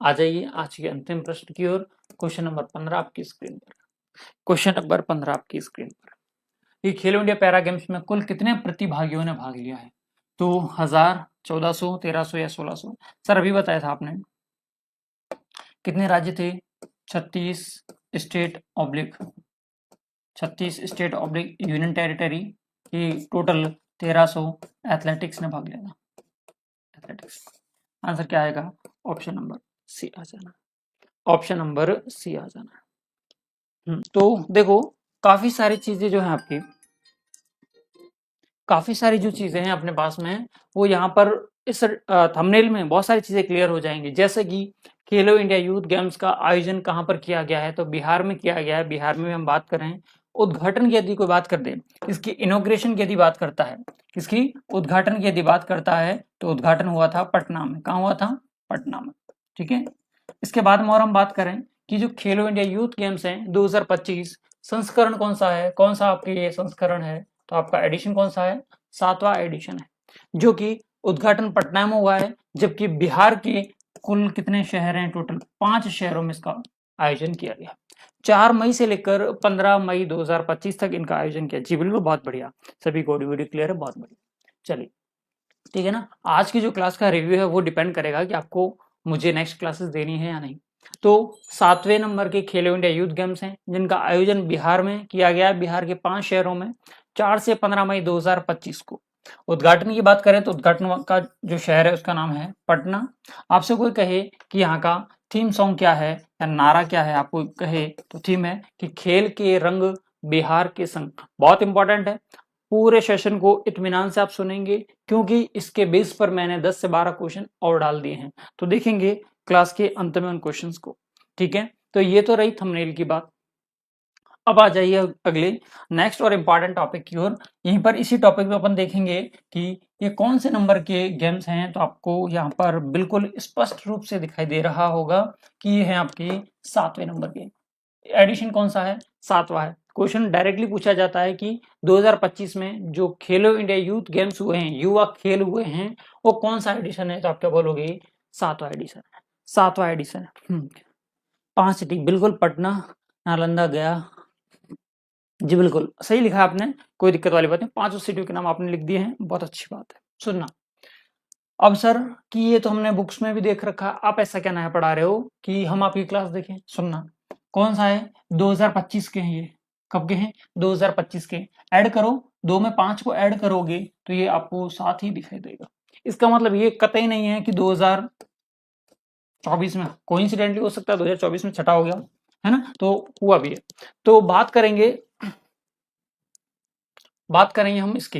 आ जाइए आज के अंतिम प्रश्न की ओर। क्वेश्चन नंबर 15 आपकी स्क्रीन पर। क्वेश्चन नंबर 15 आपकी स्क्रीन पर। ये खेलो इंडिया पैरा गेम्स में कुल कितने प्रतिभागियों ने भाग लिया है? तो 1000, 1400, 1300 या 1600? सर अभी बताया था आपने। कितने राज्य थे? 36 state oblique 36 state oblique union territory की टोटल 1300 एथलेटिक्स ने भाग लिया था। एथलेटिक्स आंसर क्या आएगा? ऑप्शन नंबर सी आ जाना। ऑप्शन नंबर सी आ जाना। तो देखो काफी सारी चीजें जो है आपकी, काफी सारी जो चीजें हैं अपने पास में वो यहाँ पर इस थंबनेल में बहुत सारी चीजें क्लियर हो जाएंगी। जैसे कि खेलो इंडिया यूथ गेम्स का आयोजन कहाँ पर किया गया है? तो बिहार में किया गया है। बिहार में हम बात कर रहे हैं। उद्घाटन की यदि कोई बात कर दे, इसकी इनॉग्रेशन की यदि बात करता है, किसकी उद्घाटन की यदि बात करता है, तो उद्घाटन हुआ था पटना में। कहाँ हुआ था? पटना में। ठीक है। इसके बाद में और हम बात करें कि जो खेलो इंडिया यूथ गेम्स हैं 2025 संस्करण कौन सा है? कौन सा आपके ये संस्करण है? तो आपका एडिशन कौन सा है? 7वां एडिशन है, जो कि उद्घाटन पटना में हुआ है। जबकि बिहार के कुल कितने शहर हैं? टोटल 5 शहरों में इसका आयोजन किया गया। 4 मई से लेकर 15 मई 2025 तक इनका आयोजन किया। जी बिल्कुल, बहुत बढ़िया। सभी को वीडियो क्लियर है, बहुत बढ़िया। चलिए ठीक है ना। आज की जो क्लास का रिव्यू है वो डिपेंड करेगा कि आपको मुझे नेक्स्ट क्लासेस देनी है या नहीं। तो 7वें नंबर के खेलो इंडिया यूथ गेम्स हैं जिनका आयोजन बिहार में किया गया है। बिहार के 5 शहरों में 4 से 15 मई 2025 को। उद्घाटन की बात करें तो उद्घाटन का जो शहर है उसका नाम है पटना। आपसे कोई कहे कि यहाँ का थीम सॉन्ग क्या है या नारा क्या है, आपको कहे तो थीम है कि खेल के रंग बिहार के संग। बहुत इंपॉर्टेंट है। पूरे सेशन को इत्मीनान से आप सुनेंगे क्योंकि इसके बेस पर मैंने 10 से 12 क्वेश्चन और डाल दिए हैं। तो देखेंगे क्लास के अंत में उन क्वेश्चंस को। ठीक है। तो ये तो रही थंबनेल की बात। अब आ जाइए अगले नेक्स्ट और इम्पॉर्टेंट टॉपिक की ओर। यहीं पर इसी टॉपिक पे अपन देखेंगे कि ये कौन से नंबर के गेम्स हैं। तो आपको यहाँ पर बिल्कुल स्पष्ट रूप से दिखाई दे रहा होगा कि ये है आपके 7वें नंबर के। एडिशन कौन सा है? 7वां है। क्वेश्चन डायरेक्टली पूछा जाता है कि 2025 में जो खेलो इंडिया यूथ गेम्स हुए हैं, युवा खेल हुए हैं, वो कौन सा एडिशन है? तो आप क्या बोलोगे? 7वां एडिशन है। 7वां एडिशन है। 5 सिटी बिल्कुल, पटना, नालंदा, गया। जी बिल्कुल सही लिखा आपने, कोई दिक्कत वाली बात नहीं। 5 सिटियों के नाम आपने लिख दिए हैं, बहुत अच्छी बात है। सुनना अब सर कि ये तो हमने बुक्स में भी देख रखा, आप ऐसा क्या नया पढ़ा रहे हो कि हम आपकी क्लास देखें? सुनना कौन सा है? 2025 के हैं ये। कब के हैं? 2025 के। ऐड करो, 2 में 5 को ऐड करोगे तो ये आपको 7 ही दिखाई देगा। इसका मतलब ये कतई नहीं है कि 2024 में, कोइंसिडेंटली हो सकता है 2024 में छठा हो गया है ना, तो हुआ भी है। तो बात करेंगे हम इसकी,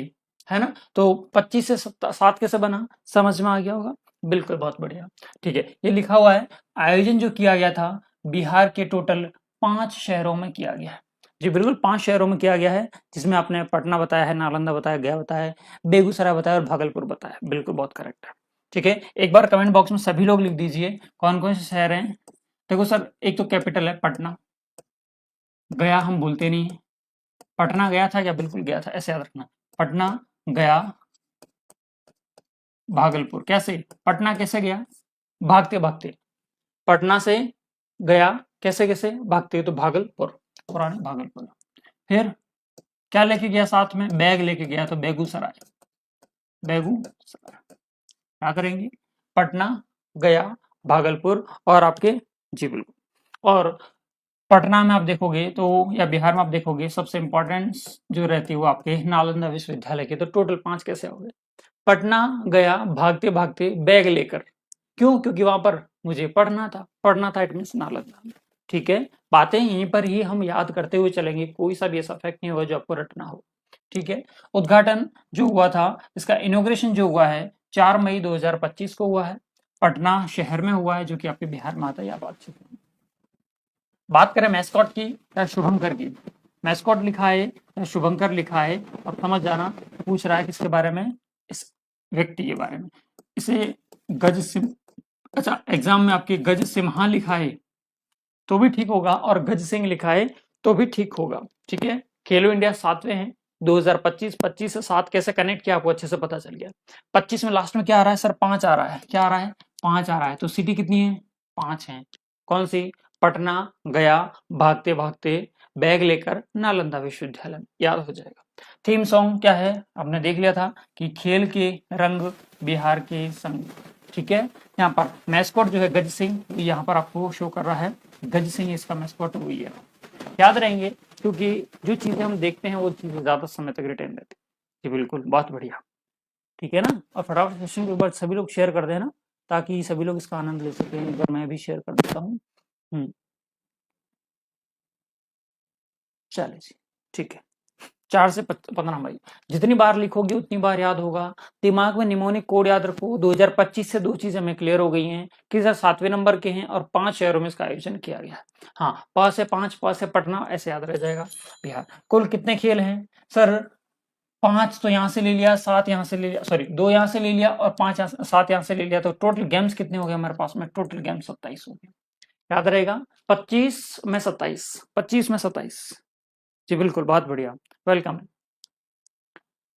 है ना। तो 25 से 7 कैसे बना? समझ में आ गया होगा। बिल्कुल, बहुत बढ़िया। ठीक है, ये लिखा हुआ है आयोजन जो किया गया था बिहार के टोटल 5 शहरों में किया गया है। जी बिल्कुल, 5 शहरों में किया गया है, जिसमें आपने पटना बताया है, नालंदा बताया, गया बताया है, बेगूसराय बताया और भागलपुर बताया। बिल्कुल, बहुत करेक्ट है। ठीक है, एक बार कमेंट बॉक्स में सभी लोग लिख दीजिए कौन कौन से शहर हैं। देखो सर, एक तो कैपिटल है पटना, गया हम बोलते नहीं है। पटना गया था क्या? बिल्कुल गया था, ऐसे याद रखना। पटना, गया, भागलपुर। कैसे? पटना कैसे गया? भागते भागते। पटना से गया कैसे कैसे? भागते। तो भागलपुर, पुराने भागलपुर। फिर क्या लेके गया साथ में? बैग लेके गया, तो बेगूसराय। बेगूसराय क्या करेंगे? पटना, गया, भागलपुर और आपके, जी बिल्कुल। और पटना में आप देखोगे तो, या बिहार में आप देखोगे, सबसे इंपॉर्टेंट जो रहती है वो आपके नालंदा विश्वविद्यालय के। तो टोटल 5 कैसे हो गए? पटना गया भागते भागते बैग लेकर। क्यों? क्योंकि वहां पर मुझे पढ़ना था, इट मीन्स नालंदा। ठीक है, बातें यहीं पर ही हम याद करते हुए चलेंगे, कोई सा भी ऐसा फैक्ट नहीं होगा जो आपको रटना हो। ठीक है, उद्घाटन जो हुआ था, इसका इनोग्रेशन जो हुआ है 4 मई 2025 को हुआ है। पटना शहर में हुआ है, जो कि आपके बिहार में आता है। बात करें मैस्कॉट की या शुभंकर की, मैस्कॉट लिखा है या शुभंकर लिखा है, अब समझ जाना। पूछ रहा है किसके बारे में? इस व्यक्ति के बारे में। इसे गज सिंह, अच्छा एग्जाम में आपके गज सिम्हा लिखा है तो भी ठीक होगा, और गज सिंह लिखा है तो भी ठीक होगा। ठीक है, खेलो इंडिया 7वें हैं 2025। 25 से 7 कैसे कनेक्ट किया आपको अच्छे से पता चल गया। 25 में लास्ट में क्या आ रहा है सर? 5 आ रहा है। क्या आ रहा है? 5 आ रहा है। तो सिटी कितनी है? 5 हैं। कौन सी? पटना, गया, भागते भागते, बैग लेकर, नालंदा विश्वविद्यालय, याद हो जाएगा। थीम सॉन्ग क्या है? आपने देख लिया था कि खेल के रंग, बिहार के संग। ठीक है, यहाँ पर मैस्कॉट जो है गज सिंह, यहाँ पर आपको शो कर रहा है, गज सिंह इसका मैस्कॉट हुई है। याद रहेंगे क्योंकि जो चीजें हम देखते हैं वो चीजें ज्यादा समय तक रिटेन रहती है। जी बिल्कुल, बहुत बढ़िया। ठीक है ना, और फटाफट सेशन के बाद सभी लोग शेयर कर देना ताकि सभी लोग इसका आनंद ले सकें। एक बार मैं भी शेयर कर देता हूँ। चलिए जी, ठीक है। 4 से 15 भाई, जितनी बार लिखोगे उतनी बार याद होगा। दिमाग में निमोनिक कोड याद रखो। 2025 से 2 चीजें हमें क्लियर हो गई हैं कि सर 7वें नंबर के हैं और 5 शहरों में इसका आयोजन किया गया है। हाँ, प से 5, प से पटना, ऐसे याद रह जाएगा। बिहार। कुल कितने खेल हैं सर? 5 तो यहाँ से ले लिया, 7 यहाँ से ले लिया, सॉरी 2 यहाँ से ले लिया और 7 यहाँ से ले लिया, तो टोटल गेम्स कितने हो गए हमारे पास में? टोटल गेम्स 27 हो गए। याद रहेगा, 25 में 27, 25 में 27। जी बिल्कुल, बहुत बढ़िया, वेलकम।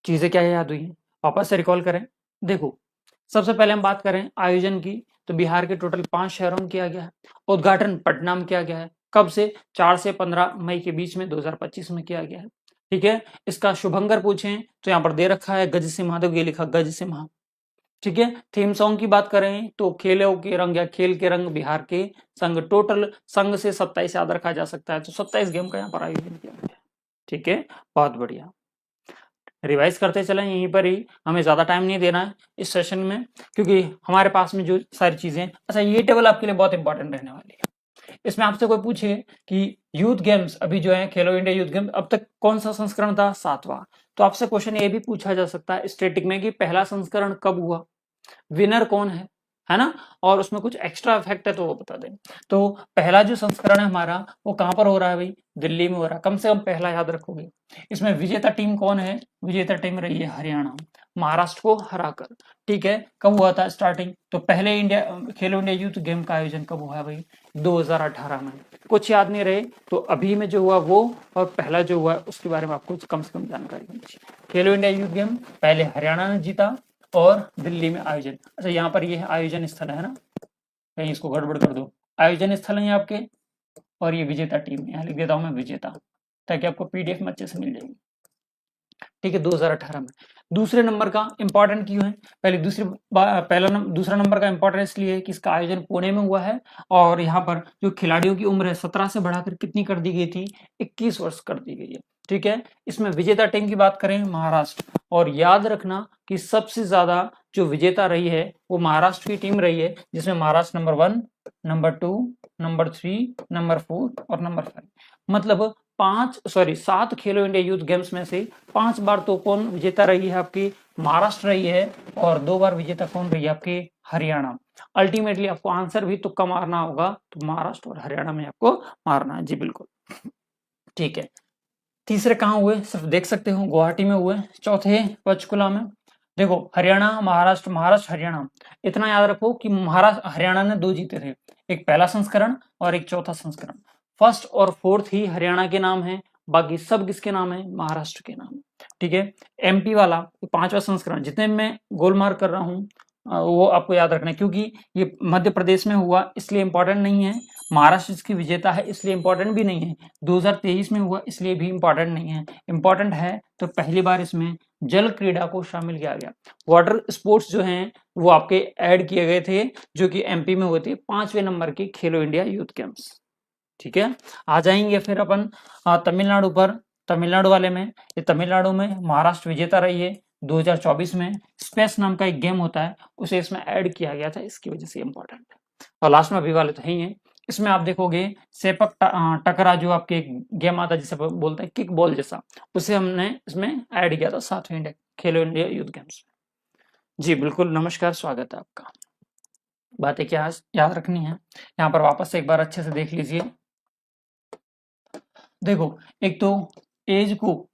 चीजें क्या याद हुई हैं? वापस से रिकॉल करें। देखो, सबसे पहले हम बात करें आयोजन की, तो बिहार के टोटल 5 शहरों में किया गया है। उद्घाटन पटना में किया गया है। कब से? 4 से 15 मई के बीच में 2025 में किया गया है। ठीक है, इसका शुभंकर पूछें तो यहाँ पर दे रखा है गज सिम्हा, तो ये लिखा गज सिम्हा। ठीक है, थीम सॉन्ग की बात करें तो खेलों के रंग या खेल के रंग, बिहार के संग। टोटल संघ से 27 याद रखा जा सकता है, तो 27 गेम का यहाँ पर आयोजन किया गया है। ठीक है, बहुत बढ़िया। रिवाइज करते चलें यहीं पर ही, हमें ज्यादा टाइम नहीं देना है इस सेशन में क्योंकि हमारे पास में जो सारी चीजें। अच्छा, ये टेबल आपके लिए बहुत इंपॉर्टेंट रहने वाली है। इसमें आपसे कोई पूछे कि यूथ गेम्स अभी जो है खेलो इंडिया यूथ गेम्स अब तक कौन सा संस्करण था? 7वां। तो आपसे क्वेश्चन ये भी पूछा जा सकता है स्टैटिक में कि पहला संस्करण कब हुआ, विनर कौन है ना, और उसमें कुछ एक्स्ट्रा इफेक्ट है तो वो बता दें। तो पहला जो संस्करण है हमारा वो कहां पर हो रहा है भाई? दिल्ली में हो रहा है। कम से कम पहला याद रखोगे। इसमें विजेता टीम कौन है? विजेता टीम रही है हरियाणा, महाराष्ट्र को हराकर। ठीक है, कब हुआ था स्टार्टिंग? तो पहले इंडिया खेलो इंडिया यूथ गेम का आयोजन कब हुआ है भाई? 2018 में। कुछ याद नहीं रहे तो अभी में जो हुआ वो और पहला जो हुआ उसके बारे में आपको कम से कम जानकारी होनी चाहिए। खेलो इंडिया यूथ गेम पहले हरियाणा ने जीता और दिल्ली में आयोजन। अच्छा, यहाँ पर ये आयोजन स्थल है ना, कहीं इसको गड़बड़ कर दो। आयोजन स्थल है आपके और ये विजेता टीम, यहाँ लिख देता हूं मैं विजेता ताकि आपको पीडीएफ में अच्छे से मिल जाएगी। ठीक है, 2018 में। दूसरे नंबर का इंपॉर्टेंट क्यों है? दूसरा नंबर का इंपॉर्टेंट इसलिए कि इसका आयोजन पुणे में हुआ है और यहाँ पर जो खिलाड़ियों की उम्र है 17 से बढ़ाकर कितनी कर दी गई थी? 21 वर्ष कर दी गई है। ठीक है, इसमें विजेता टीम की बात करें महाराष्ट्र, और याद रखना कि सबसे ज्यादा जो विजेता रही है वो महाराष्ट्र की टीम रही है, जिसमें Maharashtra number 1, number 2, number 3, number 4 और नंबर 5। मतलब 7 खेलो इंडिया यूथ गेम्स में से 5 बार तो कौन विजेता रही है? आपकी महाराष्ट्र रही है, और 2 बार विजेता कौन रही है? आपकी हरियाणा। अल्टीमेटली आपको आंसर भी तुक्का मारना होगा, तो महाराष्ट्र और हरियाणा में आपको मारना है। जी बिल्कुल, ठीक है। तीसरे कहाँ हुए? सिर्फ देख सकते हो गुवाहाटी में हुए। चौथे पंचकुला में। देखो, हरियाणा महाराष्ट्र, महाराष्ट्र हरियाणा, इतना याद रखो कि महाराष्ट्र हरियाणा ने 2 जीते थे, एक पहला संस्करण और एक चौथा संस्करण। फर्स्ट और फोर्थ ही हरियाणा के नाम है, बाकी सब किसके नाम है? महाराष्ट्र के नाम है। ठीक है, एमपी वाला 5वां संस्करण, जितने मैं गोल मार्क कर रहा हूँ वो आपको याद रखना है क्योंकि ये मध्य प्रदेश में हुआ इसलिए इंपॉर्टेंट नहीं है। महाराष्ट्र इसकी विजेता है इसलिए इंपॉर्टेंट भी नहीं है। 2023 में हुआ इसलिए भी इंपॉर्टेंट नहीं है। इंपॉर्टेंट है तो पहली बार इसमें जल क्रीड़ा को शामिल किया गया। वाटर स्पोर्ट्स जो हैं वो आपके ऐड किए गए थे, जो कि एमपी में हुए थे 5वें नंबर के खेलो इंडिया यूथ गेम्स। ठीक है, आ जाएंगे फिर अपन तमिलनाडु पर। तमिलनाडु वाले में, ये तमिलनाडु में महाराष्ट्र विजेता रही है 2024 में। स्पेस नाम का एक गेम होता है, उसे इसमें ऐड किया गया था, इसकी वजह से इंपॉर्टेंट है। और लास्ट में अभी वाले तो है ही है। इसमें आप देखोगे सेपक टकरा जो आपके गेम आता है जिसे बोलते हैं किक बॉल जैसा, उसे हमने इसमें ऐड किया था 7वें इंडिया खेलो इंडिया यूथ गेम्स में। जी बिल्कुल, नमस्कार, स्वागत है आपका। बातें क्या याद रखनी है यहाँ पर वापस से एक बार अच्छे से देख लीजिए। देखो, एक तो एज को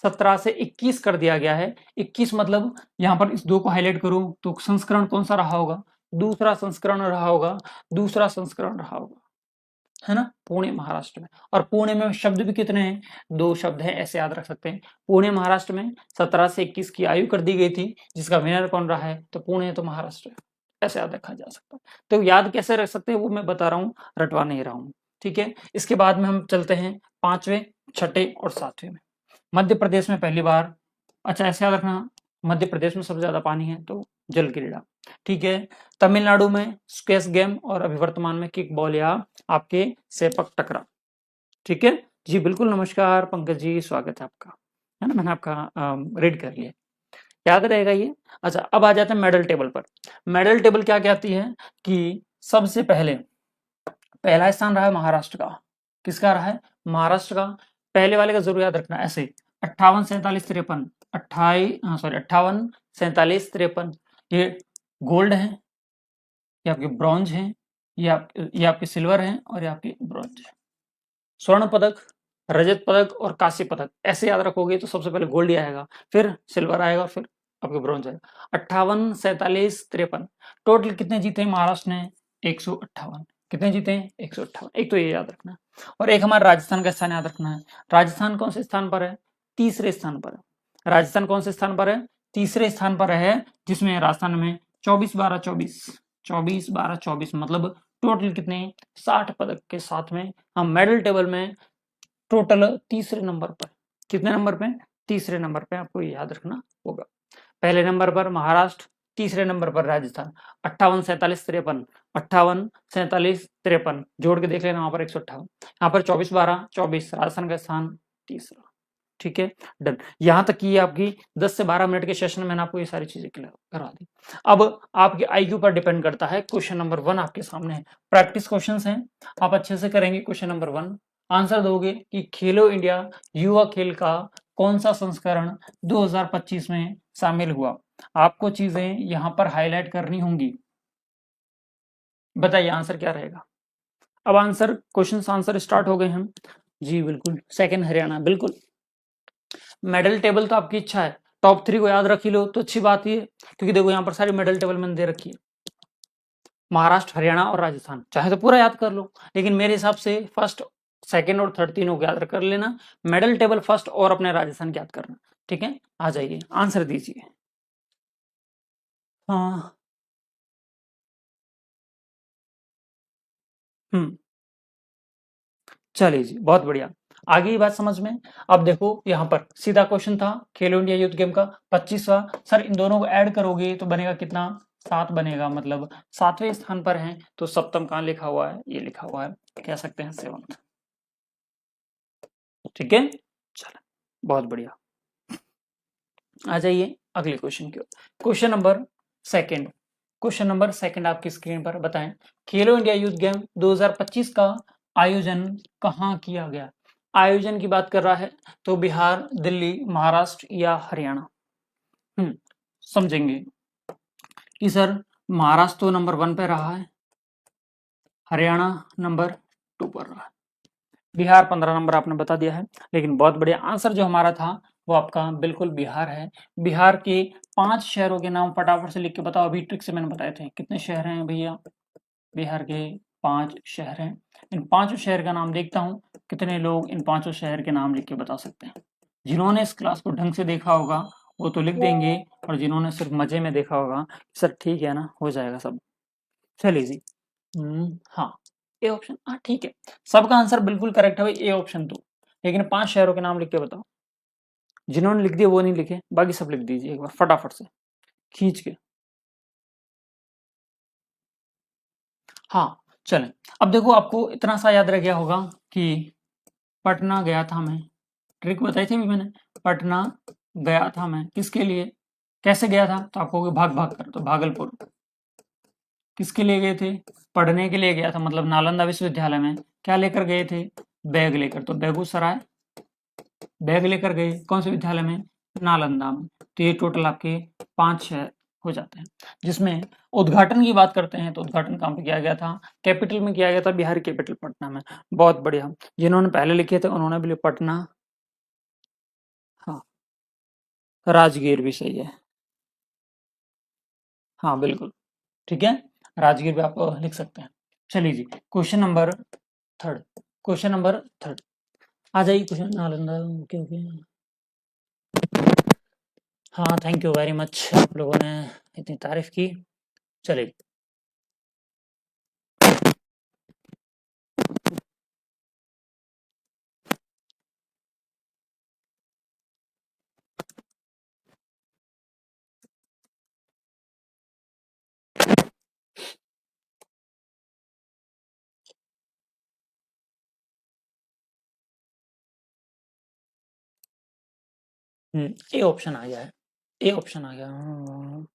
17 से 21 कर दिया गया है। 21 मतलब यहाँ पर इस 2 को हाईलाइट करो तो संस्करण कौन सा रहा होगा? दूसरा संस्करण रहा होगा, दूसरा संस्करण रहा होगा, है ना, पुणे महाराष्ट्र में। और पुणे में शब्द भी कितने हैं? 2 शब्द हैं, ऐसे याद रख सकते हैं। पुणे महाराष्ट्र में 17 से 21 की आयु कर दी गई थी, जिसका विनर कौन रहा है? तो पुणे तो महाराष्ट्र है। ऐसे याद रखा जा सकता है। तो याद कैसे रख सकते हैं वो मैं बता रहा हूँ, रटवा नहीं रहा हूँ, ठीक है। इसके बाद में हम चलते हैं 5वें, 6ठे और 7वें में। मध्य प्रदेश में पहली बार, अच्छा ऐसे याद रखना, मध्य प्रदेश में सबसे ज्यादा पानी है तो जल क्रीड़ा, ठीक है। तमिलनाडु में स्क्वैश गेम और अभी वर्तमान में किक बॉल या आपके सेपक टकरा, ठीक है जी। बिल्कुल, नमस्कार पंकज जी, स्वागत है आपका, है ना, मैंने आपका रीड कर लिया, याद रहेगा ये। अच्छा, अब आ जाते हैं मेडल टेबल पर। मेडल टेबल क्या कहती है कि सबसे पहले पहला स्थान रहा है महाराष्ट्र का। किसका रहा है? महाराष्ट्र का। पहले वाले का जरूर याद रखना, ऐसे 58, 47, 53, 58, 47, 53, ये गोल्ड है, ये आपके ब्रॉन्ज है, ये आपके सिल्वर है और ये आपके ब्रॉन्ज है। स्वर्ण पदक, रजत पदक और कांस्य पदक ऐसे याद रखोगे तो सबसे पहले गोल्ड ही आएगा, फिर सिल्वर आएगा, फिर आपके ब्रॉन्ज आएगा। 58, 47, 53, टोटल कितने जीते महाराष्ट्र ने? 158। कितने जीते हैं? 158। एक तो ये याद रखना है और एक हमारा राजस्थान का स्थान याद रखना है। राजस्थान कौन से स्थान पर है? तीसरे स्थान पर है। राजस्थान कौन से स्थान पर है? तीसरे स्थान पर है, जिसमें राजस्थान में 24, 12, 24, 24, 12, 24 मतलब टोटल कितने? 60 पदक के साथ में हम मेडल टेबल में टोटल तीसरे नंबर पर। कितने नंबर पे? तीसरे नंबर पे, आपको याद रखना होगा। पहले नंबर पर महाराष्ट्र, तीसरे नंबर पर राजस्थान। 58, 47, 53, 58, 47, 53 जोड़ के देख लेना, वहां पर 158, यहाँ पर 24, 12, 24 राजस्थान का स्थान तीसरा, ठीक है, डन। यहां तक की आपकी 10 से 12 मिनट के सेशन में मैंने आपको ये सारी चीजें क्लियर करा दी। अब आपके आईक्यू पर डिपेंड करता है। क्वेश्चन नंबर 1 आपके सामने है, प्रैक्टिस क्वेश्चंस हैं, आप अच्छे से करेंगे। क्वेश्चन नंबर 1 आंसर दोगे कि खेलो इंडिया युवा खेल का कौन सा संस्करण 2025 में शामिल हुआ। आपको चीजें यहां पर हाईलाइट करनी होंगी। बताइए आंसर क्या रहेगा। अब आंसर, क्वेश्चन आंसर स्टार्ट हो गए हैं जी। बिल्कुल, सेकंड हरियाणा, बिल्कुल। मेडल टेबल तो आपकी इच्छा है, टॉप 3 को याद रख ही लो तो अच्छी बात ही है, क्योंकि देखो यहाँ पर सारी मेडल टेबल मैंने दे रखी है, महाराष्ट्र, हरियाणा और राजस्थान। चाहे तो पूरा याद कर लो, लेकिन मेरे हिसाब से फर्स्ट, सेकंड और थर्ड तीनों को याद कर लेना, मेडल टेबल फर्स्ट और अपने राजस्थान की याद करना, ठीक है। आ जाइए आंसर दीजिए। हाँ, चलिए जी, बहुत बढ़िया, आगे की बात समझ में। अब देखो यहाँ पर सीधा क्वेश्चन था खेलो इंडिया यूथ गेम का 25वां। सर इन दोनों को ऐड करोगे तो बनेगा कितना? 7 बनेगा, मतलब 7वें स्थान पर है, तो सप्तम कहाँ लिखा हुआ है? ये लिखा हुआ है, कह सकते हैं 7th, ठीक है। चलो, बहुत बढ़िया, आ जाइए अगले क्वेश्चन की ओर। Question number second, question number second आपकी स्क्रीन पर बताएं, खेलो इंडिया यूथ गेम 2025 का आयोजन कहाँ किया गया? आयोजन की बात कर रहा है तो बिहार, दिल्ली, महाराष्ट्र या हरियाणा? समझेंगे कि सर महाराष्ट्र तो नंबर 1 पे रहा है, हरियाणा नंबर 2 पर रहा है, बिहार 15 नंबर आपने बता दिया है। लेकिन बहुत बढ़िया, आंसर जो हमारा था वो आपका बिल्कुल बिहार है। बिहार के 5 शहरों के नाम फटाफट से लिख के बताओ, अभी ट्रिक से मैंने बताए थे। कितने शहर हैं भैया? बिहार के 5 शहर हैं। इन 5 शहर का नाम देखता हूँ कितने लोग इन 5 शहर के नाम लिख के बता सकते हैं। जिन्होंने इस क्लास को ढंग से देखा होगा वो तो लिख देंगे, और जिन्होंने सिर्फ मजे में देखा होगा, सर ठीक है ना, हो जाएगा सब। चलिए जी, हाँ, ए ऑप्शन, हाँ ठीक है, सबका आंसर बिल्कुल करेक्ट है भाई, ए ऑप्शन तो। लेकिन 5 शहरों के नाम लिख के बताओ, जिन्होंने लिख दिया वो नहीं लिखे, बाकी सब लिख दीजिए एक बार फटाफट से खींच के। हाँ, चलें। अब देखो आपको इतना सा याद रह गया होगा कि पटना गया था मैं, ट्रिक बताई थी अभी मैंने, पटना गया था मैं, किसके लिए, कैसे गया था? तो आपको भाग भाग कर, तो भागलपुर। किसके लिए गए थे? पढ़ने के लिए गया था, मतलब नालंदा विश्वविद्यालय में। क्या लेकर गए थे? बैग लेकर, तो बेगूसराय बैग लेकर गए, कौन से विद्यालय में? नालंदा में। तो ये टोटल आपके 5 शहर हो जाते हैं। जिसमें उद्घाटन की बात करते हैं तो उद्घाटन कहाँ पे किया गया था? कैपिटल में किया गया था, बिहार कैपिटल पटना में। बहुत बढ़िया, जिन्होंने पहले लिखे थे उन्होंने भी पटना, हाँ, राजगीर भी सही है, हाँ बिल्कुल, ठीक है, राजगीर भी आप लिख सकते हैं। चलिए जी, question number third, question number third आ जाइए। क्वेश्चन नालंदा, ओके ओके, हाँ थैंक यू वेरी मच, आप लोगों ने इतनी तारीफ की। चलिए ए ऑप्शन आ गया है, ए ऑप्शन आ गया।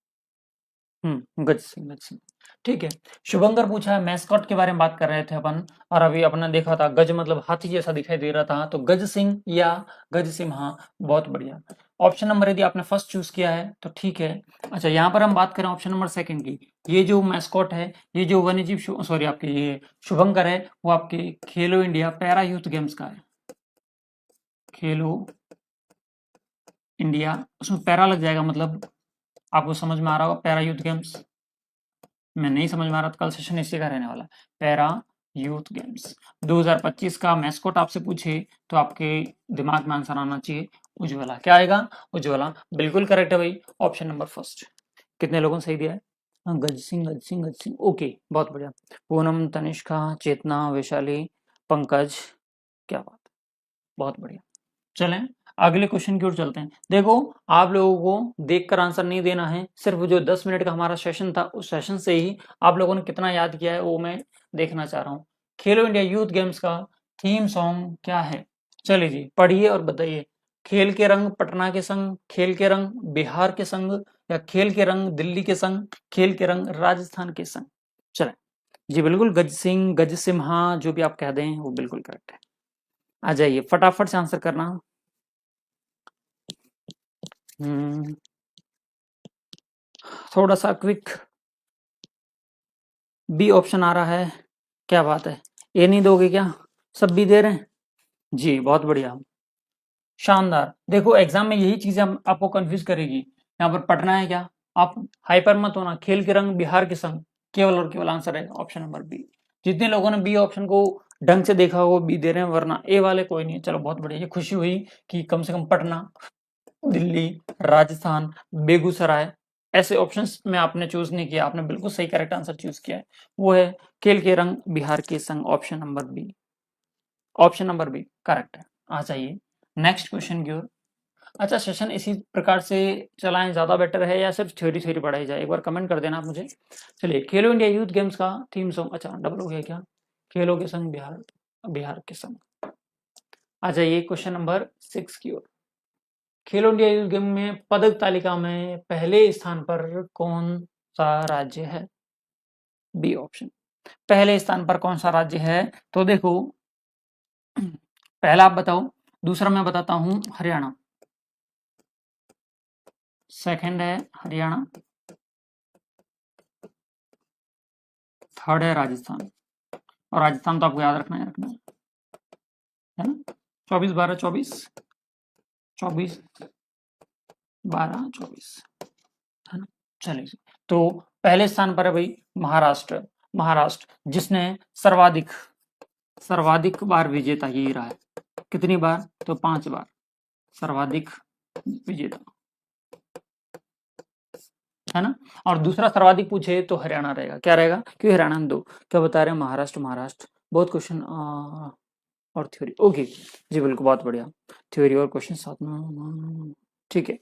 गज सिंह, गज सिंह। ठीक है। शुभंकर पूछा है, मैस्कॉट के बारे में बात कर रहे थे अपन, और अभी अपने देखा था गज मतलब हाथी जैसा दिखाई दे रहा था, तो गज सिंह या गज सिम्हा, बहुत बढ़िया। ऑप्शन नंबर यदि आपने फर्स्ट चूज किया है तो ठीक है। अच्छा, यहाँ पर हम बात करें ऑप्शन नंबर सेकंड की, ये जो मैस्कॉट है, ये जो वन्यजीव सॉरी आपके ये शुभंकर है, वो आपके खेलो इंडिया पैरा यूथ गेम्स का है। खेलो इंडिया, उसमें पैरा लग जाएगा, मतलब आपको समझ में आ रहा होगा, पैरा यूथ गेम्स। मैं नहीं समझ में आ रहा तो कल सेशन इसी का रहने वाला, पैरा यूथ गेम्स 2025 का मैस्कॉट आपसे पूछे तो आपके दिमाग में आंसर आना चाहिए उज्ज्वला। क्या आएगा? उज्ज्वला। बिल्कुल करेक्ट है भाई, ऑप्शन नंबर फर्स्ट। कितने लोगों ने सही दिया है? हाँ, गज सिंह, गज सिंह, गज सिंह, ओके, बहुत बढ़िया। पूनम, तनिष्का, चेतना, वैशाली, पंकज, क्या बात, बहुत बढ़िया। चलें अगले क्वेश्चन की ओर चलते हैं। देखो, आप लोगों को देखकर आंसर नहीं देना है, सिर्फ जो 10 मिनट का हमारा सेशन था उस सेशन से ही आप लोगों ने कितना याद किया है वो मैं देखना चाह रहा हूँ। खेलो इंडिया यूथ गेम्स का थीम सॉन्ग क्या है? चलिए जी, पढ़िए और बताइए। खेल के रंग पटना के संग, खेल के रंग बिहार के संग, या खेल के रंग दिल्ली के संग, खेल के रंग राजस्थान के संग। चलें जी, बिल्कुल गज सिंह, गज सिम्हा, जो भी आप कह दें वो बिल्कुल करेक्ट है। आ जाइए फटाफट से आंसर करना। थोड़ा सा क्विक। बी ऑप्शन आ रहा है, क्या बात है, ए नहीं दोगे क्या? सब बी दे रहे हैं जी, बहुत बढ़िया, शानदार। देखो एग्जाम में यही चीजें आपको कंफ्यूज करेगी। यहाँ पर पढ़ना है क्या, आप हाइपर मत होना। खेल के रंग बिहार के संग, केवल और केवल आंसर है ऑप्शन नंबर बी। जितने लोगों ने बी ऑप्शन को ढंग से देखा वो बी दे रहे हैं, वरना ए वाले कोई नहीं है। चलो बहुत बढ़िया, ये खुशी हुई कि कम से कम पटना, दिल्ली, राजस्थान, बेगूसराय ऐसे ऑप्शंस में आपने चूज नहीं किया, आपने बिल्कुल सही करेक्ट आंसर चूज किया है, वो है खेल के रंग बिहार के संग, option number B. Option number B correct है। आ जाइए नेक्स्ट क्वेश्चन की ओर। अच्छा, सेशन इसी प्रकार से चलाएं ज्यादा बेटर है या सिर्फ थ्योरी थ्योरी पढ़ाई जाए, एक बार कमेंट कर देना आप मुझे। चलिए, खेलो इंडिया यूथ गेम्स का थीम सॉन्ग, अच्छा डबल हो गया क्या, खेलो के संग बिहार, बिहार के संग। आ जाइए क्वेश्चन नंबर 6 की ओर। खेलो इंडिया यूथ गेम में पदक तालिका में पहले स्थान पर कौन सा राज्य है? B option. पहले स्थान पर कौन सा राज्य है? तो देखो, पहला आप बताओ, दूसरा मैं बताता हूं, हरियाणा। सेकंड है हरियाणा, थर्ड है राजस्थान। और राजस्थान तो आपको याद रखना है ना? 24 12 24, 24 12 24, है ना? चलिए, तो पहले स्थान पर है भाई महाराष्ट्र। महाराष्ट्र जिसने सर्वाधिक सर्वाधिक बार विजेता यही रहा है। कितनी बार? तो 5 बार सर्वाधिक विजेता, है ना? और दूसरा सर्वाधिक पूछे तो हरियाणा रहेगा। क्या रहेगा? क्यों हरियाणा में 2, क्या बता रहे हैं, महाराष्ट्र, महाराष्ट्र। बहुत क्वेश्चन और थ्योरी, ओके जी, बिल्कुल बहुत बढ़िया, थ्योरी और क्वेश्चन साथ में, ठीक है।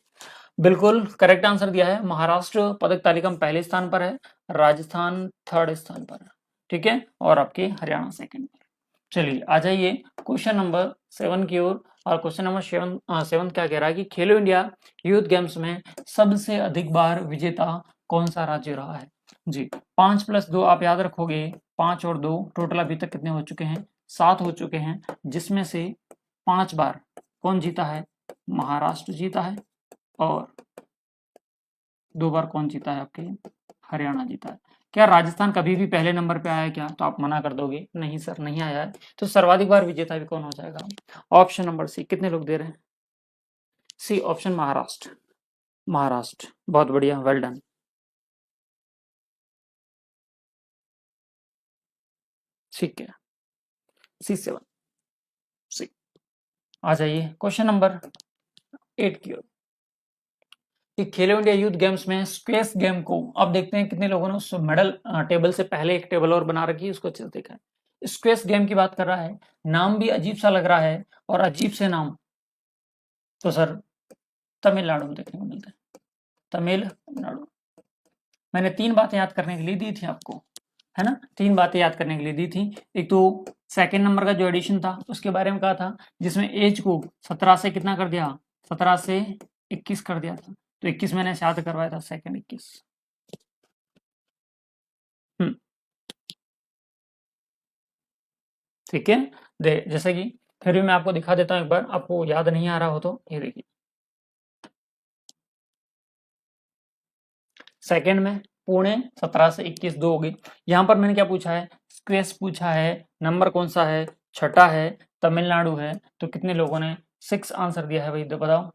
बिल्कुल करेक्ट आंसर दिया है। महाराष्ट्र पदक तालिका में पहले स्थान पर है, राजस्थान थर्ड स्थान पर है, ठीक है, और आपके हरियाणा सेकंड पर। चलिए आ जाइए क्वेश्चन नंबर 7 की ओर। और क्वेश्चन नंबर 7 क्या कह रहा है कि खेलो इंडिया यूथ गेम्स में सबसे अधिक बार विजेता कौन सा राज्य रहा है? जी, 5 + 2 आप याद रखोगे, 5 और 2 टोटल अभी तक कितने हो चुके हैं? 7 हो चुके हैं, जिसमें से 5 बार कौन जीता है? महाराष्ट्र जीता है, और 2 बार कौन जीता है? आपके हरियाणा जीता है। क्या राजस्थान कभी भी पहले नंबर पे आया है क्या? तो आप मना कर दोगे, नहीं सर नहीं आया है। तो सर्वाधिक बार विजेता भी कौन हो जाएगा? Option number C. कितने लोग दे रहे हैं? C option, Maharashtra. महाराष्ट्र, बहुत बढ़िया, वेल डन। ठीक है, C7, सी। आ जाइए क्वेश्चन नंबर 8 की ओर। कि खेलो इंडिया यूथ गेम्स में स्क्वैश गेम को अब देखते हैं कितने लोगों ने उस मेडल टेबल से पहले एक टेबल और बना रखी है, उसको अच्छे से देखा है। स्क्वैश गेम की बात कर रहा है, नाम भी अजीब सा लग रहा है, और अजीब से नाम तो सर तमिलनाडु में देखने को मिलते हैं। तमिलनाडु। मैंने 3 बातें याद करने के लिए दी थी आपको, है ना? 3 बातें याद करने के लिए दी थी। एक तो सेकंड नंबर का जो एडिशन था उसके बारे में कहा था, जिसमें एज को 17 से कितना कर दिया, 17 से 21 कर दिया था, तो 21 मैंने याद करवाया था, सेकंड 21। ठीक है, जैसे कि फिर भी मैं आपको दिखा देता हूँ एक बार, आपको याद नहीं आ रहा हो तो ये देखिए। सेकंड में पुणे 17 से 21 2 होगी। यहाँ पर मैंने क्या पूछा है, स्क्वेस पूछा है, नंबर कौन सा है, छठा है, तमिलनाडु है, तो कितने लोगों ने 6 आंसर दिया है भाई, तो बताओ।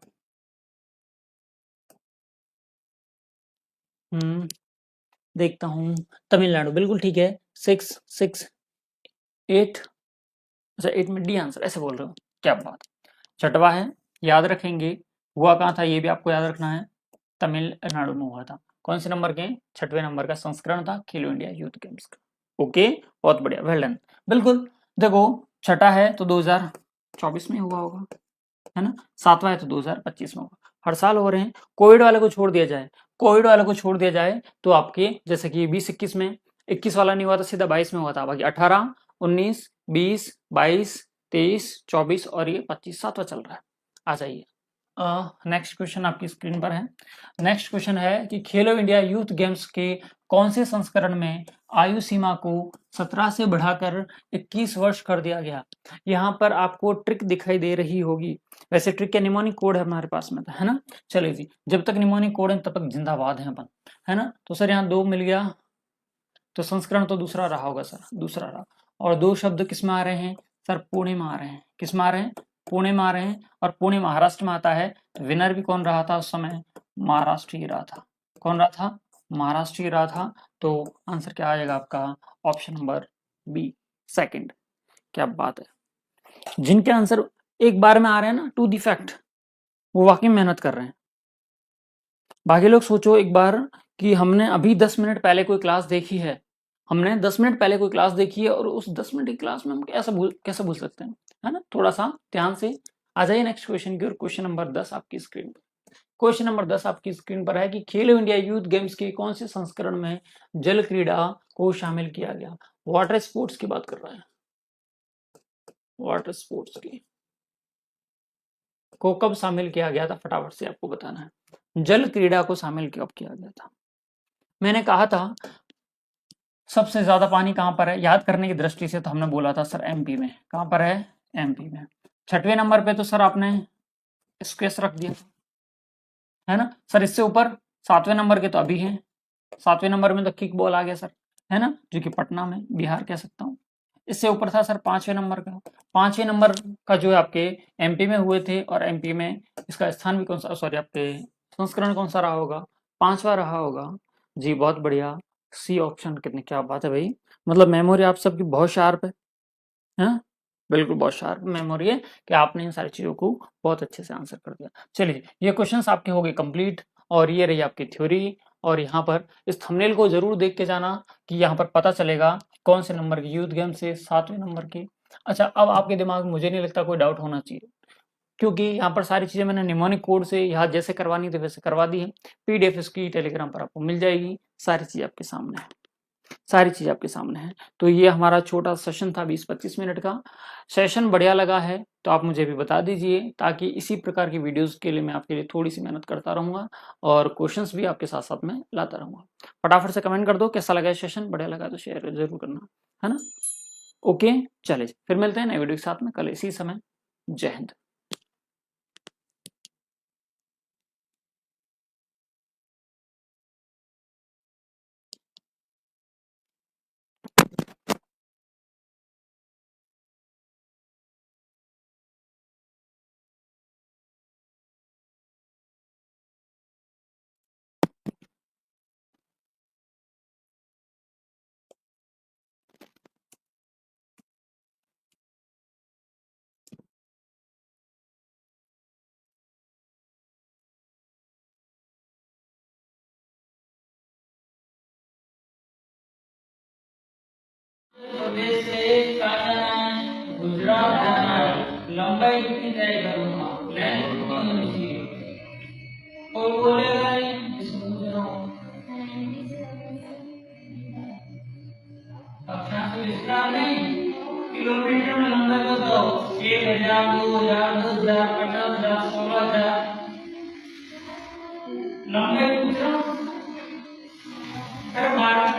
देखता हूँ, तमिलनाडु बिल्कुल ठीक है, 6 6 8। अच्छा 8 में डी आंसर ऐसे बोल रहे हो, क्या बात। छठवा है, याद रखेंगे, हुआ कहाँ था ये भी आपको याद रखना है, तमिलनाडु में हुआ था। कौन से नंबर के, छठवें नंबर का संस्करण था खेलो इंडिया यूथ गेम्स का। ओके, बहुत बढ़िया, वेल डन। बिल्कुल, देखो छठा है तो 2024 में हुआ होगा, है ना, सातवां है तो 2025 में होगा, हर साल हो रहे हैं। कोविड वाले को छोड़ दिया जाए, कोविड वाले को छोड़ दिया जाए तो आपके जैसे कि 20-21 में, 21 वाला नहीं हुआ था, सीधा 22 में हुआ था, बाकी 18, 19, 20, 22, 23, 24 और ये 25 सातवां चल रहा है। आ जाइए, नेक्स्ट क्वेश्चन आपकी स्क्रीन पर है। नेक्स्ट क्वेश्चन है कि खेलो इंडिया यूथ गेम्स के कौन से संस्करण में आयु सीमा को 17 से बढ़ाकर 21 वर्ष कर दिया गया। यहाँ पर आपको ट्रिक दिखाई दे रही होगी, वैसे ट्रिक के निमोनिक कोड है हमारे पास में, है ना। चलिए जी, जब तक निमोनिक कोड है तब तक जिंदाबाद है अपन, है ना। तो सर यहाँ 2 मिल गया, तो संस्करण तो दूसरा रहा होगा सर, दूसरा रहा। और 2 शब्द किस में आ रहे हैं सर, पुणे में आ रहे हैं। किस में आ रहे हैं, पुणे में आ रहे हैं, और पुणे महाराष्ट्र में आता है। विनर भी कौन रहा था उस समय, महाराष्ट्र ही रहा था। कौन रहा था, महाराष्ट्र ही रहा था। तो आंसर क्या आएगा आपका, ऑप्शन नंबर बी, सेकंड। क्या बात है, जिनके आंसर एक बार में आ रहे हैं ना टू द फैक्ट, वो वाकई मेहनत कर रहे हैं। बाकी लोग सोचो एक बार कि हमने अभी 10 मिनट पहले कोई क्लास देखी है, हमने 10 मिनट पहले कोई क्लास देखी है, और उस 10 मिनट की क्लास में हम कैसे भूल सकते हैं, है ना। थोड़ा सा ध्यान से आ जाइए नेक्स्ट क्वेश्चन की ओर। क्वेश्चन नंबर 10 आपकी स्क्रीन पर, क्वेश्चन नंबर 10 आपकी स्क्रीन पर है कि खेलो इंडिया यूथ गेम्स के कौन से संस्करण में जल क्रीड़ा को शामिल किया गया। वाटर स्पोर्ट्स की बात कर रहे हैं, वाटर स्पोर्ट्स की को कब शामिल किया गया था, फटाफट से आपको बताना है। जल क्रीड़ा को शामिल कब किया गया था। मैंने कहा था सबसे ज्यादा पानी कहां पर है, याद करने की दृष्टि से तो हमने बोला था सर एमपी में। कहां पर है, एमपी में। छठवें नंबर पे तो सर आपने स्क्वेस रख दिया, है ना सर। इससे ऊपर 7वें नंबर के तो अभी है, 7वें नंबर में तो किक बॉल आ गया सर, है ना, जो कि पटना में, बिहार कह सकता हूँ। इससे ऊपर था सर 5वें नंबर का, 5वें नंबर का जो है आपके एमपी में हुए थे, और एमपी में इसका स्थान भी कौन सा, सॉरी आपके संस्करण कौन सा रहा होगा, 5वां रहा होगा जी। बहुत बढ़िया, सी ऑप्शन। कितने, क्या बात है भाई, मतलब मेमोरी आप सबकी बहुत शार्प है, हाँ बिल्कुल बहुत शार्प मेमोरी है कि आपने इन सारी चीजों को बहुत अच्छे से आंसर कर दिया। चलिए, ये क्वेश्चंस आपके हो गए कंप्लीट, और ये रही आपकी थ्योरी। और यहाँ पर इस थंबनेल को जरूर देख के जाना, कि यहाँ पर पता चलेगा कौन से नंबर की यूथ गेम से, 7वें नंबर की। अच्छा, अब आपके दिमाग में मुझे नहीं लगता कोई डाउट होना चाहिए, क्योंकि यहाँ पर सारी चीजें मैंने निमोनिक कोड से यहाँ जैसे करवानी थी वैसे करवा दी है। पीडीएफ इसकी टेलीग्राम पर आपको मिल जाएगी, सारी चीज आपके सामने है, सारी चीज आपके सामने है। तो ये हमारा छोटा सेशन था 20-25 मिनट का। सेशन बढ़िया लगा है तो आप मुझे भी बता दीजिए, ताकि इसी प्रकार की वीडियोस के लिए मैं आपके लिए थोड़ी सी मेहनत करता रहूंगा, और क्वेश्चंस भी आपके साथ साथ में लाता रहूंगा। फटाफट से कमेंट कर दो कैसा लगा सेशन, बढ़िया लगा तो शेयर जरूर करना, है ना। ओके, चलिए फिर मिलते हैं नए वीडियो के साथ में कल इसी समय। जय हिंद। प्रदेश से गुजरात जाना है, लंबाई कितनी तय करूंगा, लेंथ कितनी होनी चाहिए, और बोलेगा नहीं, इसको पूछ रहा हूँ। अब यहाँ से इतना नहीं, किलोमीटर में लंबाई बताओ, 1000 हजार 2000 10,000 50,000 16,000 लंबे पूछ रहा हूँ। अरे 12